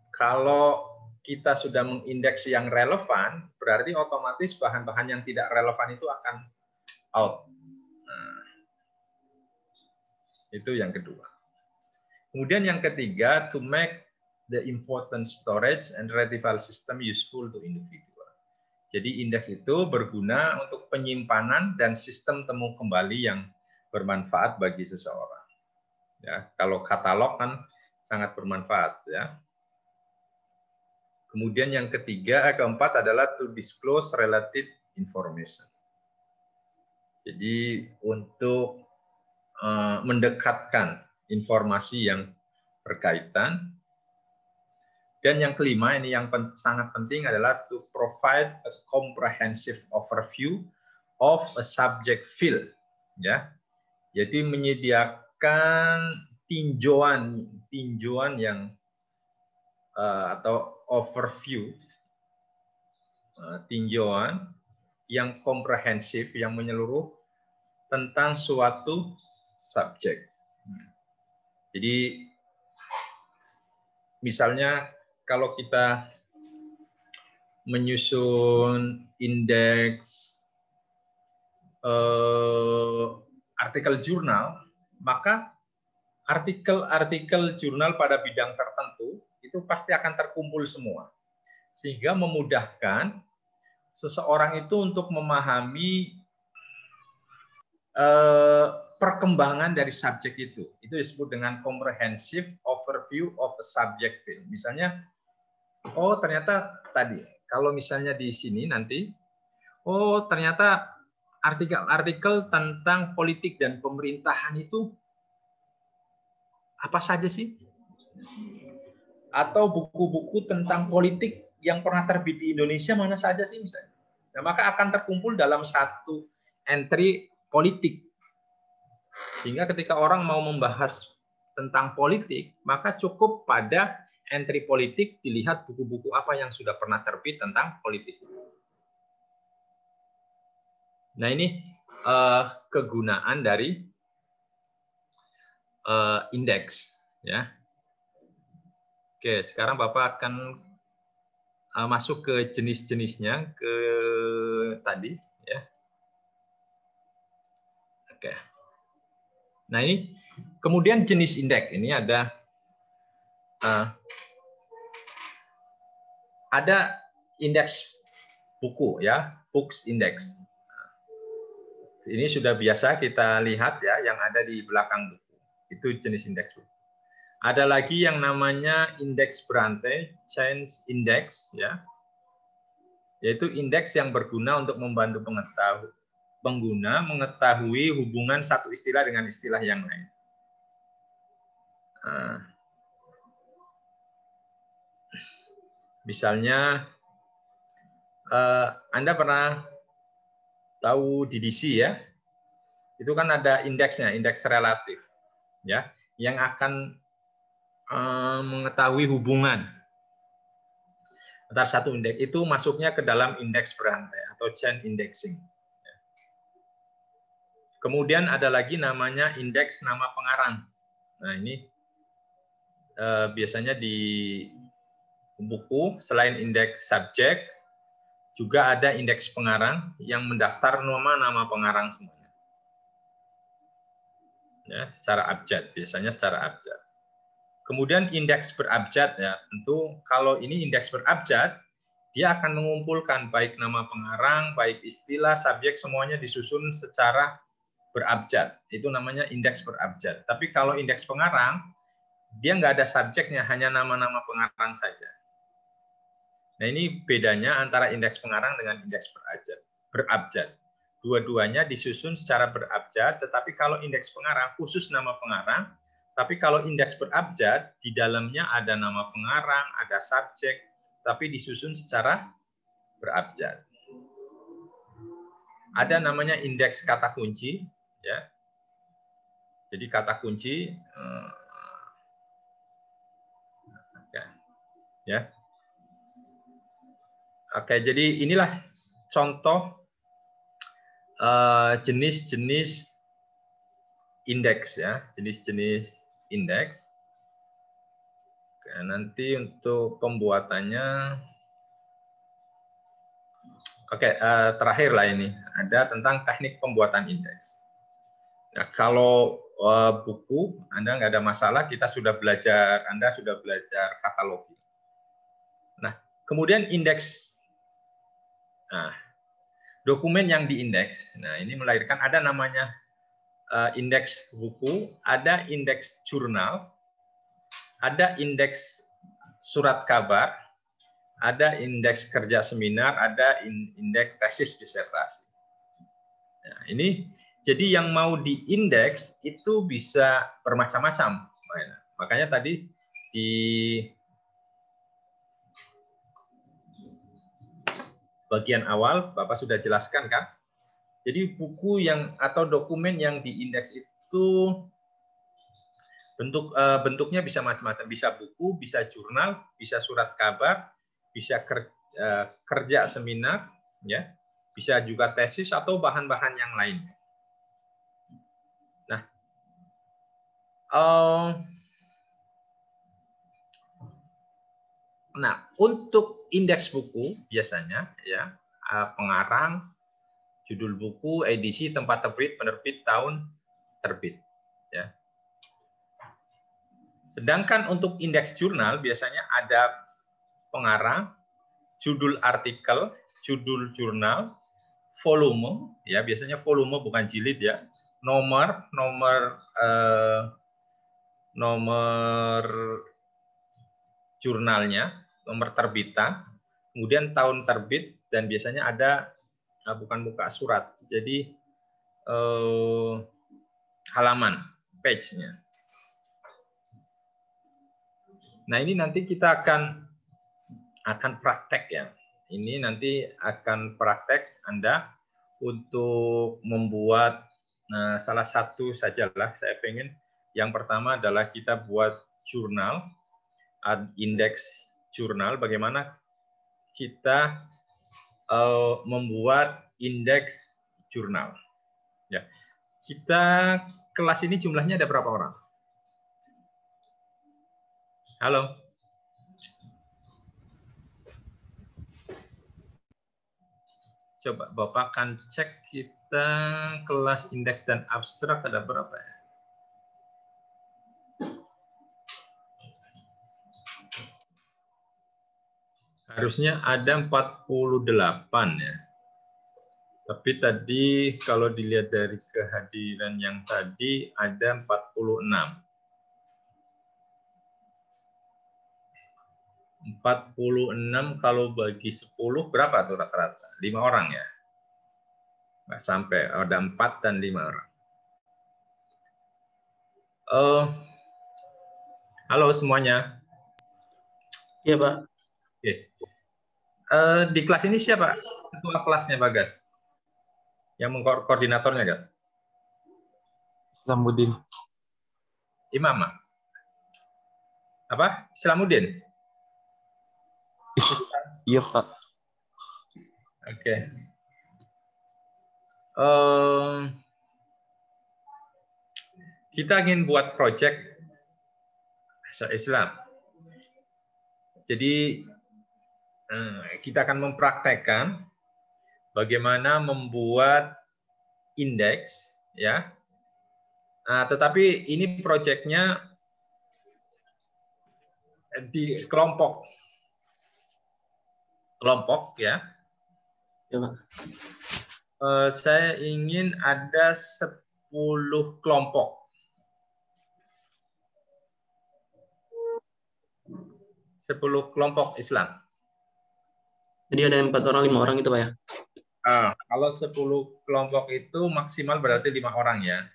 kalau kita sudah mengindeks yang relevan, berarti otomatis bahan-bahan yang tidak relevan itu akan out. Nah, itu yang kedua. Kemudian yang ketiga, to make the important storage and retrieval system useful to individual. Jadi indeks itu berguna untuk penyimpanan dan sistem temu kembali yang bermanfaat bagi seseorang. Ya, kalau katalog kan sangat bermanfaat ya. Kemudian yang keempat adalah to disclose related information. Jadi untuk mendekatkan informasi yang berkaitan. Dan yang kelima, ini yang sangat penting adalah to provide a comprehensive overview of a subject field. Ya, jadi menyediakan tinjauan yang atau overview, tinjauan yang komprehensif, yang menyeluruh tentang suatu subjek. Jadi misalnya kalau kita menyusun indeks artikel jurnal, maka artikel-artikel jurnal pada bidang tertentu itu pasti akan terkumpul semua. Sehingga memudahkan seseorang itu untuk memahami perkembangan dari subjek itu. Itu disebut dengan comprehensive overview of a subject field. Misalnya, oh ternyata tadi, kalau misalnya di sini nanti, oh ternyata artikel-artikel tentang politik dan pemerintahan itu apa saja sih? Atau buku-buku tentang politik yang pernah terbit di Indonesia mana saja sih misalnya? Nah, maka akan terkumpul dalam satu entry politik. Sehingga ketika orang mau membahas tentang politik, maka cukup pada entry politik dilihat buku-buku apa yang sudah pernah terbit tentang politik. Nah, ini kegunaan dari indeks, ya. Oke, sekarang Bapak akan masuk ke jenis-jenisnya ke tadi, ya. Oke. Nah, ini kemudian jenis indeks ini ada indeks buku, ya, books index. Ini sudah biasa kita lihat ya, yang ada di belakang buku. Itu jenis indeks buku. Ada lagi yang namanya indeks berantai, change index, ya, yaitu indeks yang berguna untuk membantu pengguna mengetahui hubungan satu istilah dengan istilah yang lain. Misalnya, Anda pernah tahu DDC ya? Itu kan ada indeksnya, indeks relatif, ya, yang akan mengetahui hubungan antara satu indeks itu masuknya ke dalam indeks berantai atau chain indexing. Kemudian ada lagi namanya indeks nama pengarang. Nah, ini biasanya di buku selain indeks subjek juga ada indeks pengarang yang mendaftar nama-nama pengarang semuanya. Ya, secara abjad, biasanya secara abjad. Kemudian indeks berabjad, ya, tentu kalau ini indeks berabjad, dia akan mengumpulkan baik nama pengarang, baik istilah, subjek, semuanya disusun secara berabjad. Itu namanya indeks berabjad. Tapi kalau indeks pengarang, dia nggak ada subjeknya, hanya nama-nama pengarang saja. Nah, ini bedanya antara indeks pengarang dengan indeks berabjad. Dua-duanya disusun secara berabjad, tetapi kalau indeks pengarang khusus nama pengarang, tapi kalau indeks berabjad, di dalamnya ada nama pengarang, ada subjek, tapi disusun secara berabjad. Ada namanya indeks kata kunci, ya. Jadi kata kunci, ya. Oke, jadi inilah contoh jenis-jenis indeks, ya, jenis-jenis indeks. Oke, nanti untuk pembuatannya, oke, terakhir lah ini ada tentang teknik pembuatan indeks. Nah, kalau buku Anda nggak ada masalah, kita sudah belajar, Anda sudah belajar katalogi. Nah, kemudian indeks, nah, dokumen yang diindeks. Nah, ini melahirkan ada namanya indeks buku, ada indeks jurnal, ada indeks surat kabar, ada indeks kerja seminar, ada indeks tesis disertasi. Nah, ini jadi yang mau diindeks itu bisa bermacam-macam. Makanya tadi di bagian awal Bapak sudah jelaskan kan? Jadi buku yang atau dokumen yang diindeks itu bentuknya bisa macam-macam, bisa buku, bisa jurnal, bisa surat kabar, bisa kerja seminar, ya, bisa juga tesis atau bahan-bahan yang lain. Nah, untuk indeks buku biasanya, ya, pengarang, judul buku, edisi, tempat terbit, penerbit, tahun terbit, ya. Sedangkan untuk indeks jurnal biasanya ada pengarang, judul artikel, judul jurnal, volume, ya biasanya volume bukan jilid ya, nomor jurnalnya, nomor terbitan, kemudian tahun terbit, dan biasanya ada bukan muka surat, jadi halaman, page-nya. Nah ini nanti kita akan praktek ya. Ini nanti akan praktek Anda untuk membuat salah satu sajalah. Saya pengen yang pertama adalah kita buat jurnal, indeks jurnal. Bagaimana kita membuat indeks jurnal. Ya, kita kelas ini jumlahnya ada berapa orang? Halo. Coba Bapak akan cek kita kelas indeks dan abstrak ada berapa ya? Harusnya ada 48 ya. Tapi tadi kalau dilihat dari kehadiran yang tadi ada 46. 46 kalau bagi 10 berapa tuh rata-rata? 5 orang ya? Nggak sampai, ada 4 dan 5 orang. Halo semuanya. Iya Pak. Oke. Di kelas ini siapa? Ketua kelasnya Bagas? Yang koordinatornya kan? Islamuddin. Imam. Apa? Islamuddin? Iya Pak. Oke. Kita ingin buat proyek bahasa Islam. Jadi kita akan mempraktekkan bagaimana membuat indeks, ya. Tetapi ini proyeknya di kelompok ya. Ya Pak. Saya ingin ada 10 kelompok. 10 kelompok Islam. Jadi ada 4 orang, 5 orang itu Pak ya? Kalau 10 kelompok itu maksimal berarti 5 orang ya.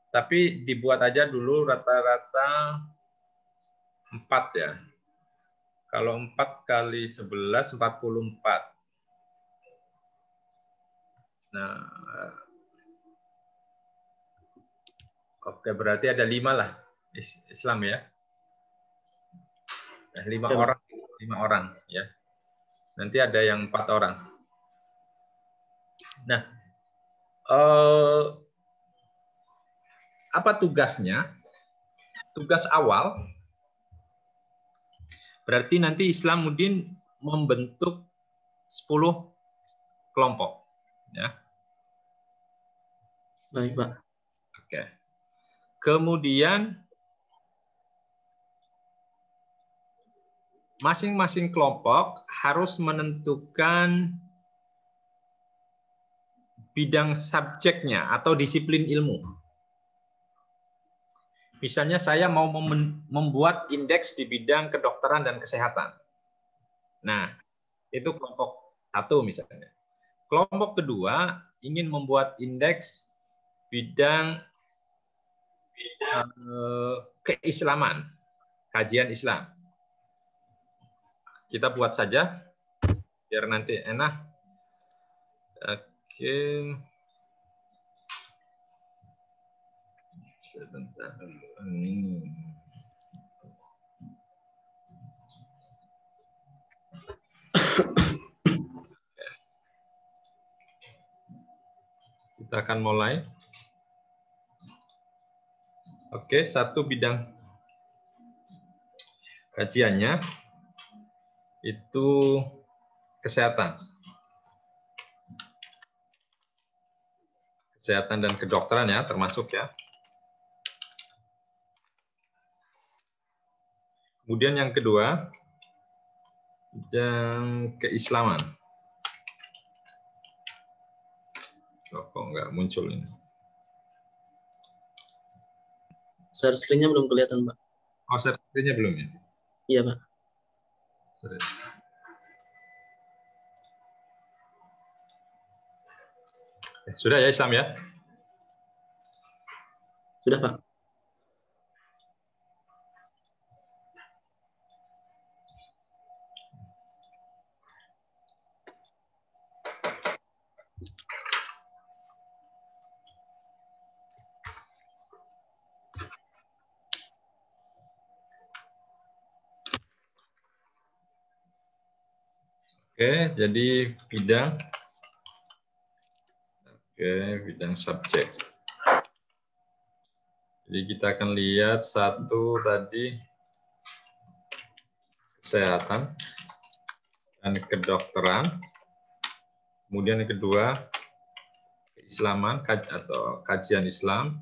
Tapi dibuat aja dulu rata-rata 4 ya. Kalau 4 kali 11, 44. Nah, oke berarti ada 5 lah Islam ya. 5 orang ya. Nanti ada yang 4 orang. Nah, apa tugasnya? Tugas awal berarti nanti Islamuddin membentuk 10 kelompok ya. Baik Pak. Oke. Kemudian masing-masing kelompok harus menentukan bidang subjeknya atau disiplin ilmu. Misalnya saya mau membuat indeks di bidang kedokteran dan kesehatan. Nah, itu kelompok 1 misalnya. Kelompok kedua ingin membuat indeks bidang keislaman, kajian Islam. Kita buat saja, biar nanti enak. Oke. Sebentar dulu. Kita akan mulai. Oke, 1 bidang kajiannya itu kesehatan. Kesehatan dan kedokteran ya, termasuk ya. Kemudian yang kedua, bidang keislaman. Oh, kok nggak muncul ini? Share screen-nya belum kelihatan, Pak. Oh, share screen-nya belum ya? Iya, Pak. Sudah ya Islam ya? Sudah, Pak. Oke, jadi bidang subjek. Jadi kita akan lihat 1 tadi kesehatan dan kedokteran. Kemudian yang kedua keislaman atau kajian Islam.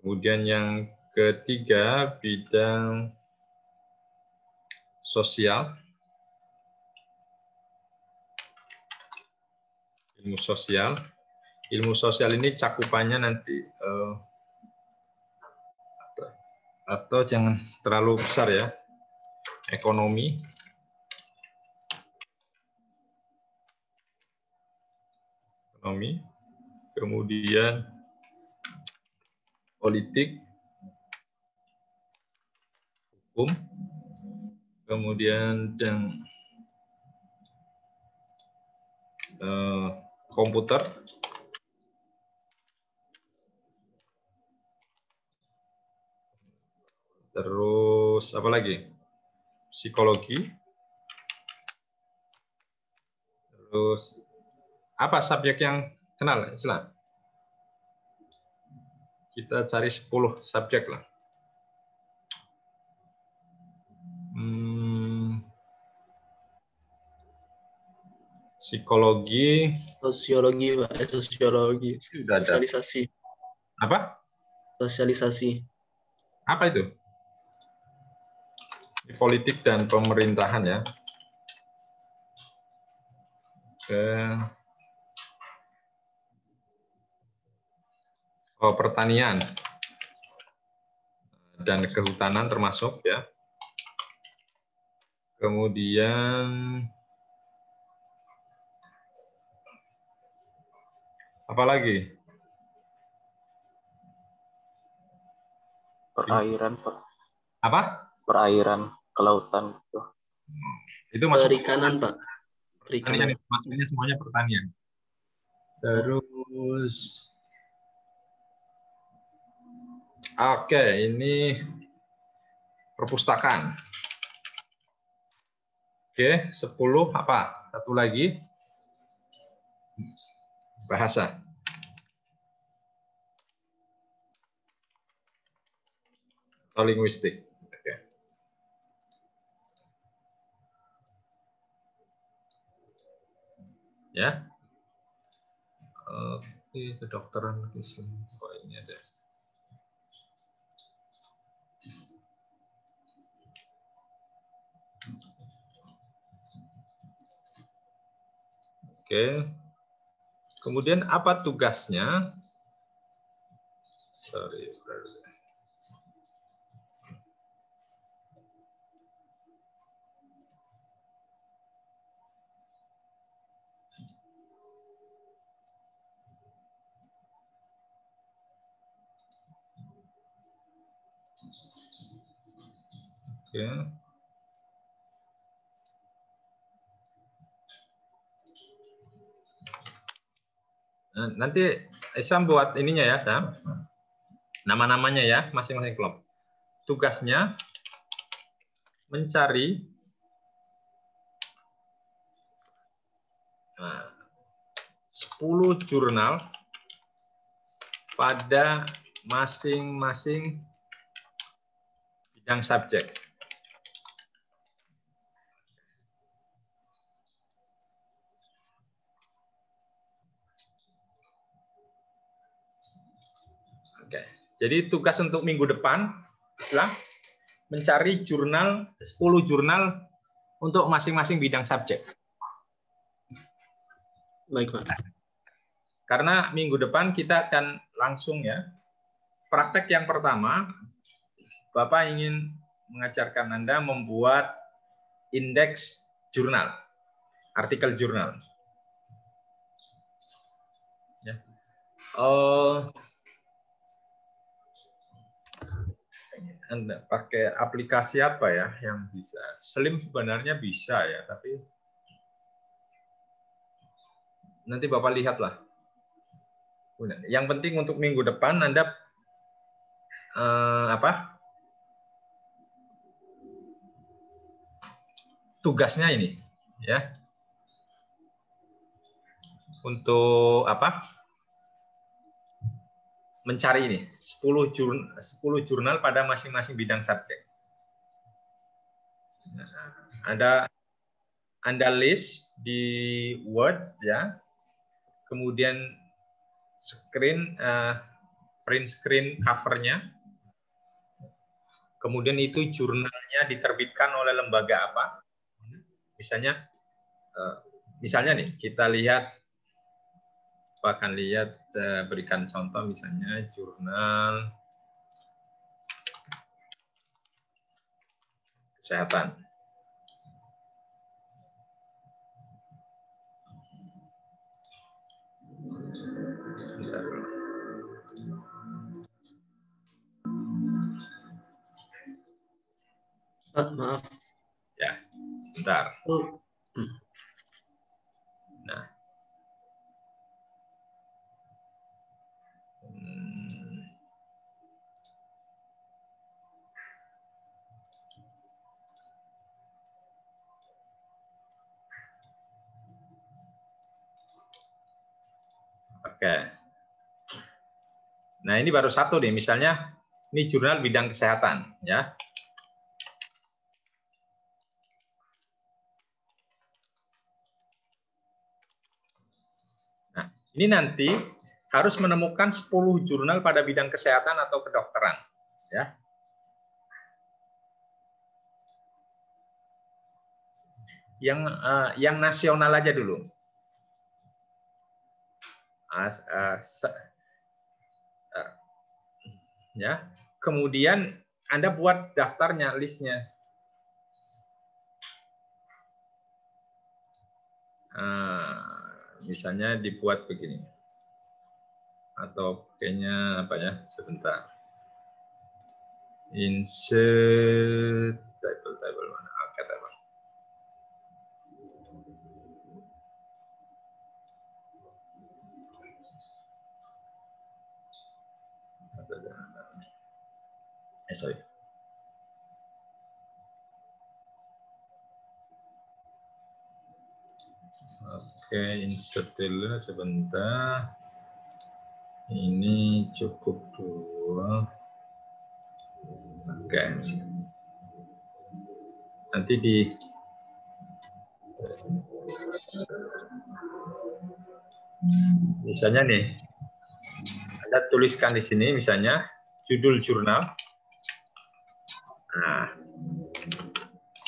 Kemudian yang ketiga bidang sosial. Ilmu sosial. Ilmu sosial ini cakupannya nanti atau jangan terlalu besar ya. Ekonomi. Kemudian politik, hukum, kemudian komputer, terus apa lagi? Psikologi, terus apa subjek yang kenal Islam? Kita cari 10 subjek lah. Psikologi, Sosiologi, Pak. Sosiologi. Sudah ada. Sosialisasi. Apa? Sosialisasi. Apa itu? Politik dan pemerintahan ya. Pertanian dan kehutanan termasuk ya. Kemudian apa lagi? Perairan, Pak. Apa? Perairan, kelautan itu. Itu masuk Perikanan, Pak. pertanian, maksudnya semuanya pertanian. Terus oke, ini perpustakaan. Oke, 10 apa? Satu lagi. Bahasa. Atau linguistik. Oke. Ya. Oke, kedokteran Islam. Oh, ini ada. Oke. Kemudian apa tugasnya? Sorry. Oke. Nanti Sam buat ininya ya, Sam. Nama-namanya ya, masing-masing kelompok. Tugasnya mencari 10 jurnal pada masing-masing bidang subjek. Oke. Jadi tugas untuk minggu depan adalah mencari 10 jurnal untuk masing-masing bidang subjek. Baik, Pak. Karena minggu depan kita akan langsung ya. Praktek yang pertama, Bapak ingin mengajarkan Anda membuat indeks jurnal, artikel jurnal. Ya. Anda pakai aplikasi apa ya yang bisa? Slim sebenarnya bisa ya, tapi nanti Bapak lihatlah. Yang penting untuk minggu depan Anda tugasnya ini ya. Untuk apa? Mencari ini 10 jurnal pada masing-masing bidang subjek. Anda list di Word ya. Kemudian print screen covernya. Kemudian itu jurnalnya diterbitkan oleh lembaga apa? Misalnya nih kita lihat, akan lihat, berikan contoh misalnya jurnal kesehatan. Pak, maaf. Ya, sebentar. Nah. Oke. Nah, ini baru satu nih, misalnya ini jurnal bidang kesehatan ya. Nah, ini nanti harus menemukan 10 jurnal pada bidang kesehatan atau kedokteran ya. Yang nasional aja dulu. Ya, kemudian Anda buat daftarnya, listnya. Misalnya dibuat begini, atau kayaknya apa ya? Sebentar. Insert table mana? Oke, table. Sorry. Oke, insert dulu sebentar. Ini cukup 2. Oke. Nanti misalnya nih, Anda tuliskan di sini misalnya judul jurnal. Nah,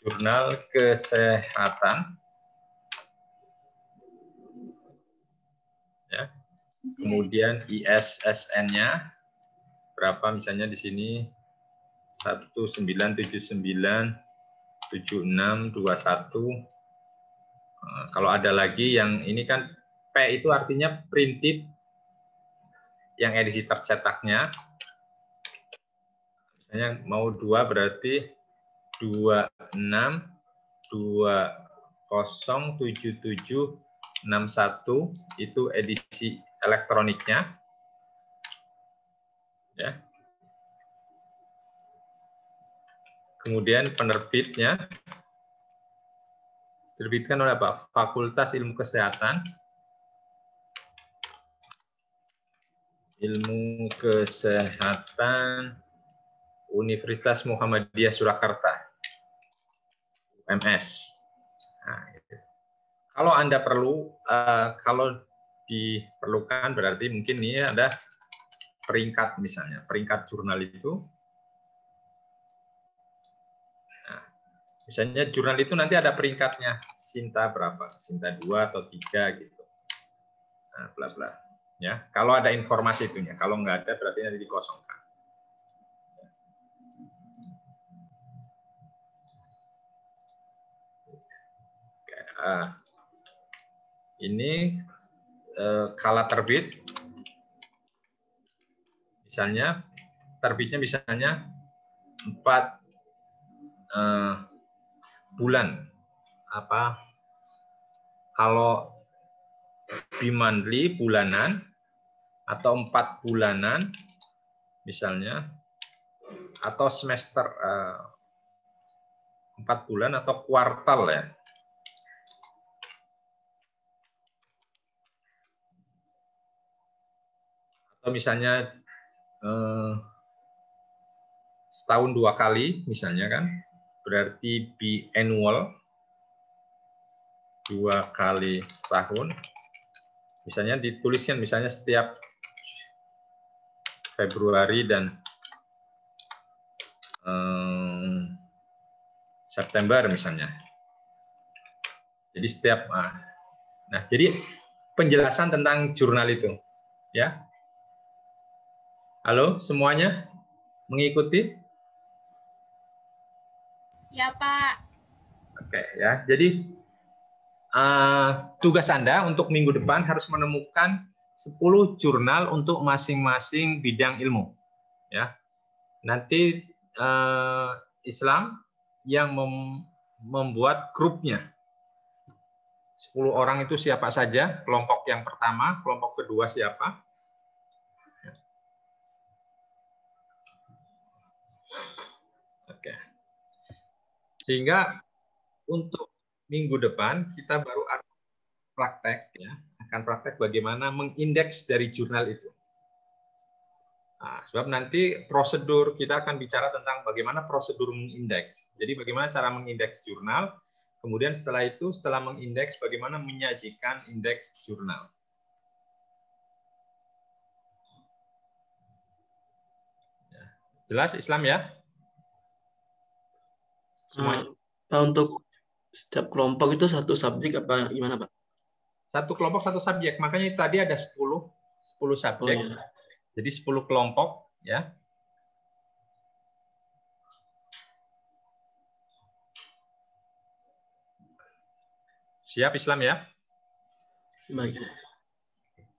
jurnal kesehatan. kemudian ISSN-nya berapa, misalnya di sini 19797621. Kalau ada lagi yang ini kan P itu artinya printed, yang edisi tercetaknya. Misalnya mau 2 berarti 26207761 itu edisi elektroniknya. Ya. Kemudian penerbitnya diterbitkan oleh apa? Fakultas Ilmu Kesehatan. Ilmu Kesehatan Universitas Muhammadiyah Surakarta. UMS. Nah, gitu. Kalau Anda perlu, kalau diperlukan berarti mungkin ini ada peringkat, misalnya peringkat jurnal itu. Nah, misalnya jurnal itu nanti ada peringkatnya, Sinta berapa, Sinta 2 atau 3 gitu. Nah, bla bla. Ya, kalau ada informasi itunya, kalau nggak ada berarti nanti dikosongkan. Ini kala terbit, misalnya terbitnya misalnya 4 bulan. Apa? Kalau bi-monthly bulanan atau 4 bulanan misalnya, atau semester 4 bulan atau kuartal ya. Atau misalnya setahun 2 kali misalnya kan, berarti bi-annual 2 kali setahun. Misalnya dituliskan misalnya setiap Februari dan September misalnya. Jadi setiap jadi penjelasan tentang jurnal itu ya. Halo semuanya, mengikuti? Ya, Pak. Oke ya. Jadi tugas Anda untuk minggu depan harus menemukan 10 jurnal untuk masing-masing bidang ilmu. Ya. Nanti Islam yang membuat grupnya. 10 orang itu siapa saja? Kelompok yang pertama, kelompok kedua siapa? Oke. Sehingga untuk minggu depan kita baru akan praktek ya, akan praktek bagaimana mengindeks dari jurnal itu. Nah, sebab nanti prosedur kita akan bicara tentang bagaimana prosedur mengindeks. Jadi bagaimana cara mengindeks jurnal, kemudian setelah itu setelah mengindeks bagaimana menyajikan indeks jurnal. Ya. Jelas Islam ya? Semuanya. Pak, untuk setiap kelompok itu satu subjek apa gimana, Pak? Satu kelompok satu subjek. Makanya tadi ada 10 subjek. Oh, iya. Jadi 10 kelompok ya. Siap Islam ya? Baik.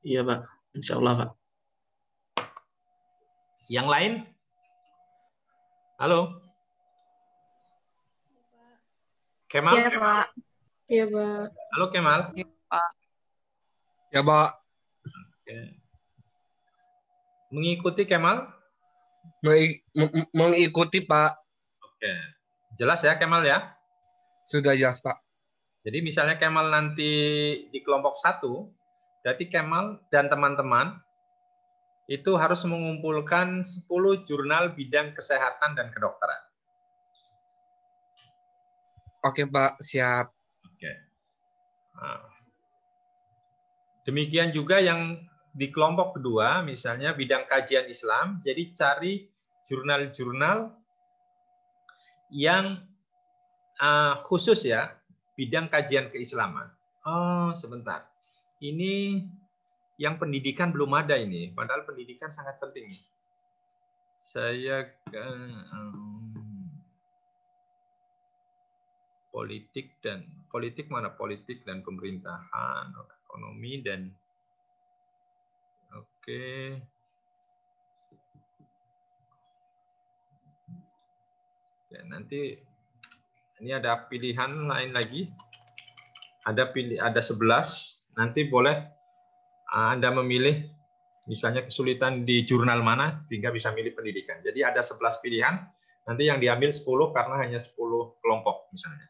Iya, Pak. Insya Allah, Pak. Yang lain? Halo? Kemal? Iya, Pak. Iya, Pak. Halo Kemal? Ya, Pak. Oke. Mengikuti Kemal? Mengikuti, Pak. Oke. Jelas ya Kemal ya? Sudah jelas, Pak. Jadi misalnya Kemal nanti di kelompok 1, berarti Kemal dan teman-teman itu harus mengumpulkan 10 jurnal bidang kesehatan dan kedokteran. Oke, Pak. Siap. Oke. Nah. Demikian juga yang di kelompok kedua, misalnya bidang kajian Islam, jadi cari jurnal-jurnal yang khusus ya, bidang kajian keislaman. Oh, sebentar. Ini yang pendidikan belum ada ini, padahal pendidikan sangat penting nih. Saya politik mana? Politik dan pemerintahan, ekonomi dan oke. Ya, nanti ini ada pilihan lain lagi. Ada 11. Nanti boleh Anda memilih misalnya kesulitan di jurnal mana sehingga bisa milih pendidikan. Jadi ada 11 pilihan. Nanti yang diambil 10 karena hanya 10 kelompok misalnya.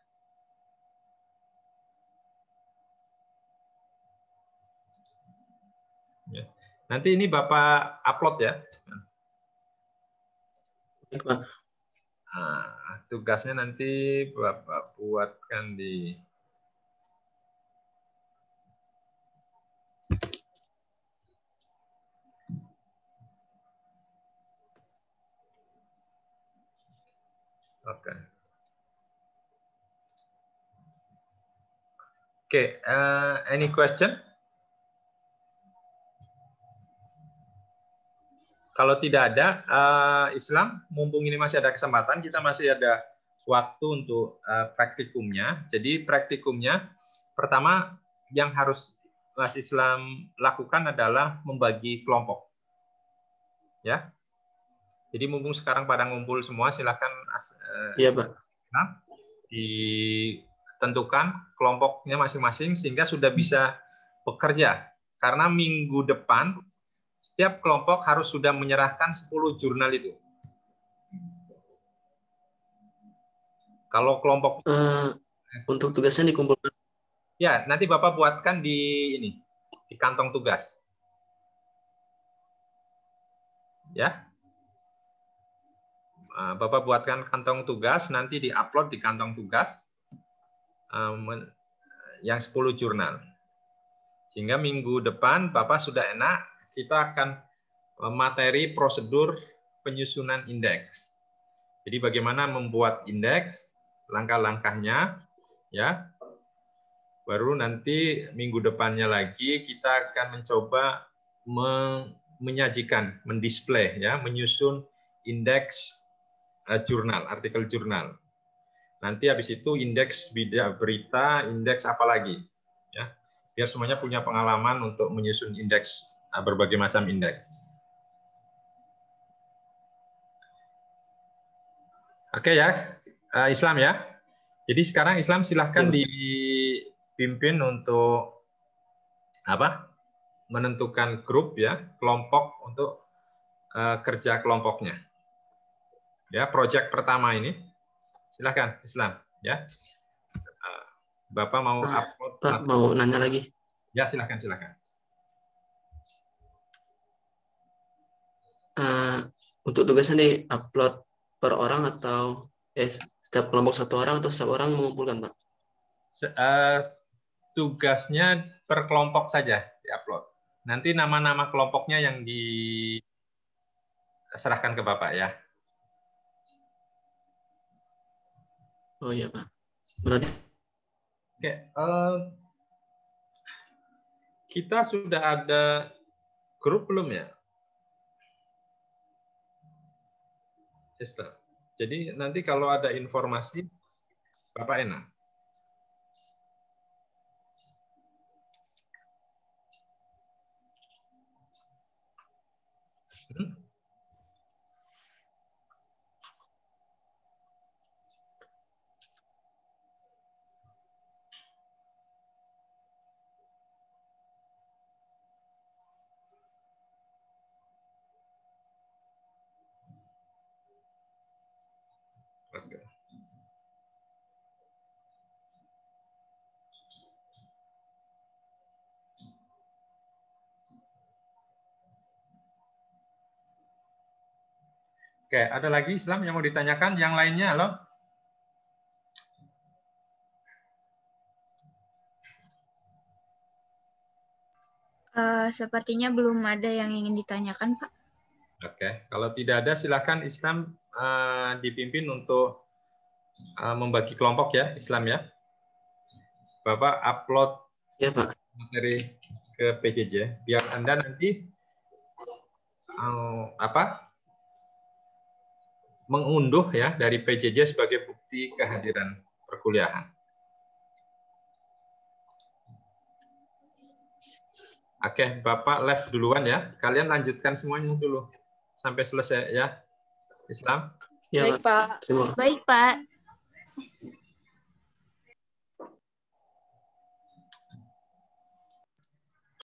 Ya. Nanti ini Bapak upload ya. Nah, tugasnya nanti Bapak buatkan di Oke, any question? Kalau tidak ada, Islam, mumpung ini masih ada kesempatan, kita masih ada waktu untuk praktikumnya. Jadi praktikumnya, pertama yang harus Mas Islam lakukan adalah membagi kelompok. Ya. Jadi mumpung sekarang pada ngumpul semua, silakan Iya, Pak. Ditentukan kelompoknya masing-masing sehingga sudah bisa bekerja. Karena minggu depan setiap kelompok harus sudah menyerahkan 10 jurnal itu. Kalau kelompok untuk tugasnya dikumpulkan. Ya, nanti Bapak buatkan di kantong tugas. Ya. Bapak buatkan kantong tugas, nanti diupload di kantong tugas yang 10 jurnal. Sehingga minggu depan Bapak sudah enak, kita akan materi prosedur penyusunan indeks. Jadi bagaimana membuat indeks, langkah-langkahnya, ya. Baru nanti minggu depannya lagi kita akan mencoba menyajikan, mendisplay, ya, menyusun indeks jurnal, artikel jurnal. Nanti habis itu indeks berita, indeks apa lagi, ya. Biar semuanya punya pengalaman untuk menyusun indeks, berbagai macam indeks. Oke ya, Islam ya. Jadi sekarang Islam silahkan dipimpin untuk menentukan grup ya, kelompok untuk kerja kelompoknya. Ya, proyek pertama ini. Silahkan Islam ya. Bapak mau upload. Pak mau nanya lagi. Ya, silahkan. Untuk tugasnya di-upload per orang atau setiap kelompok satu orang atau setiap orang mengumpulkan, Pak? Tugasnya per kelompok saja di-upload. Nanti nama-nama kelompoknya yang diserahkan ke Bapak ya. Oh iya, Pak. Berarti oke, kita sudah ada grup belum ya? Jadi nanti kalau ada informasi, Bapak enak. Oke, ada lagi Islam yang mau ditanyakan? Yang lainnya, halo? Sepertinya belum ada yang ingin ditanyakan, Pak. Oke, kalau tidak ada silakan Islam dipimpin untuk membagi kelompok ya, Islam ya. Bapak upload ya, Pak. materi ke PJJ biar Anda nanti mengunduh ya dari PJJ sebagai bukti kehadiran perkuliahan. Oke, Bapak live duluan ya. Kalian lanjutkan semuanya dulu sampai selesai ya. Islam. Ya, Baik, Pak. Terima. Baik, Pak.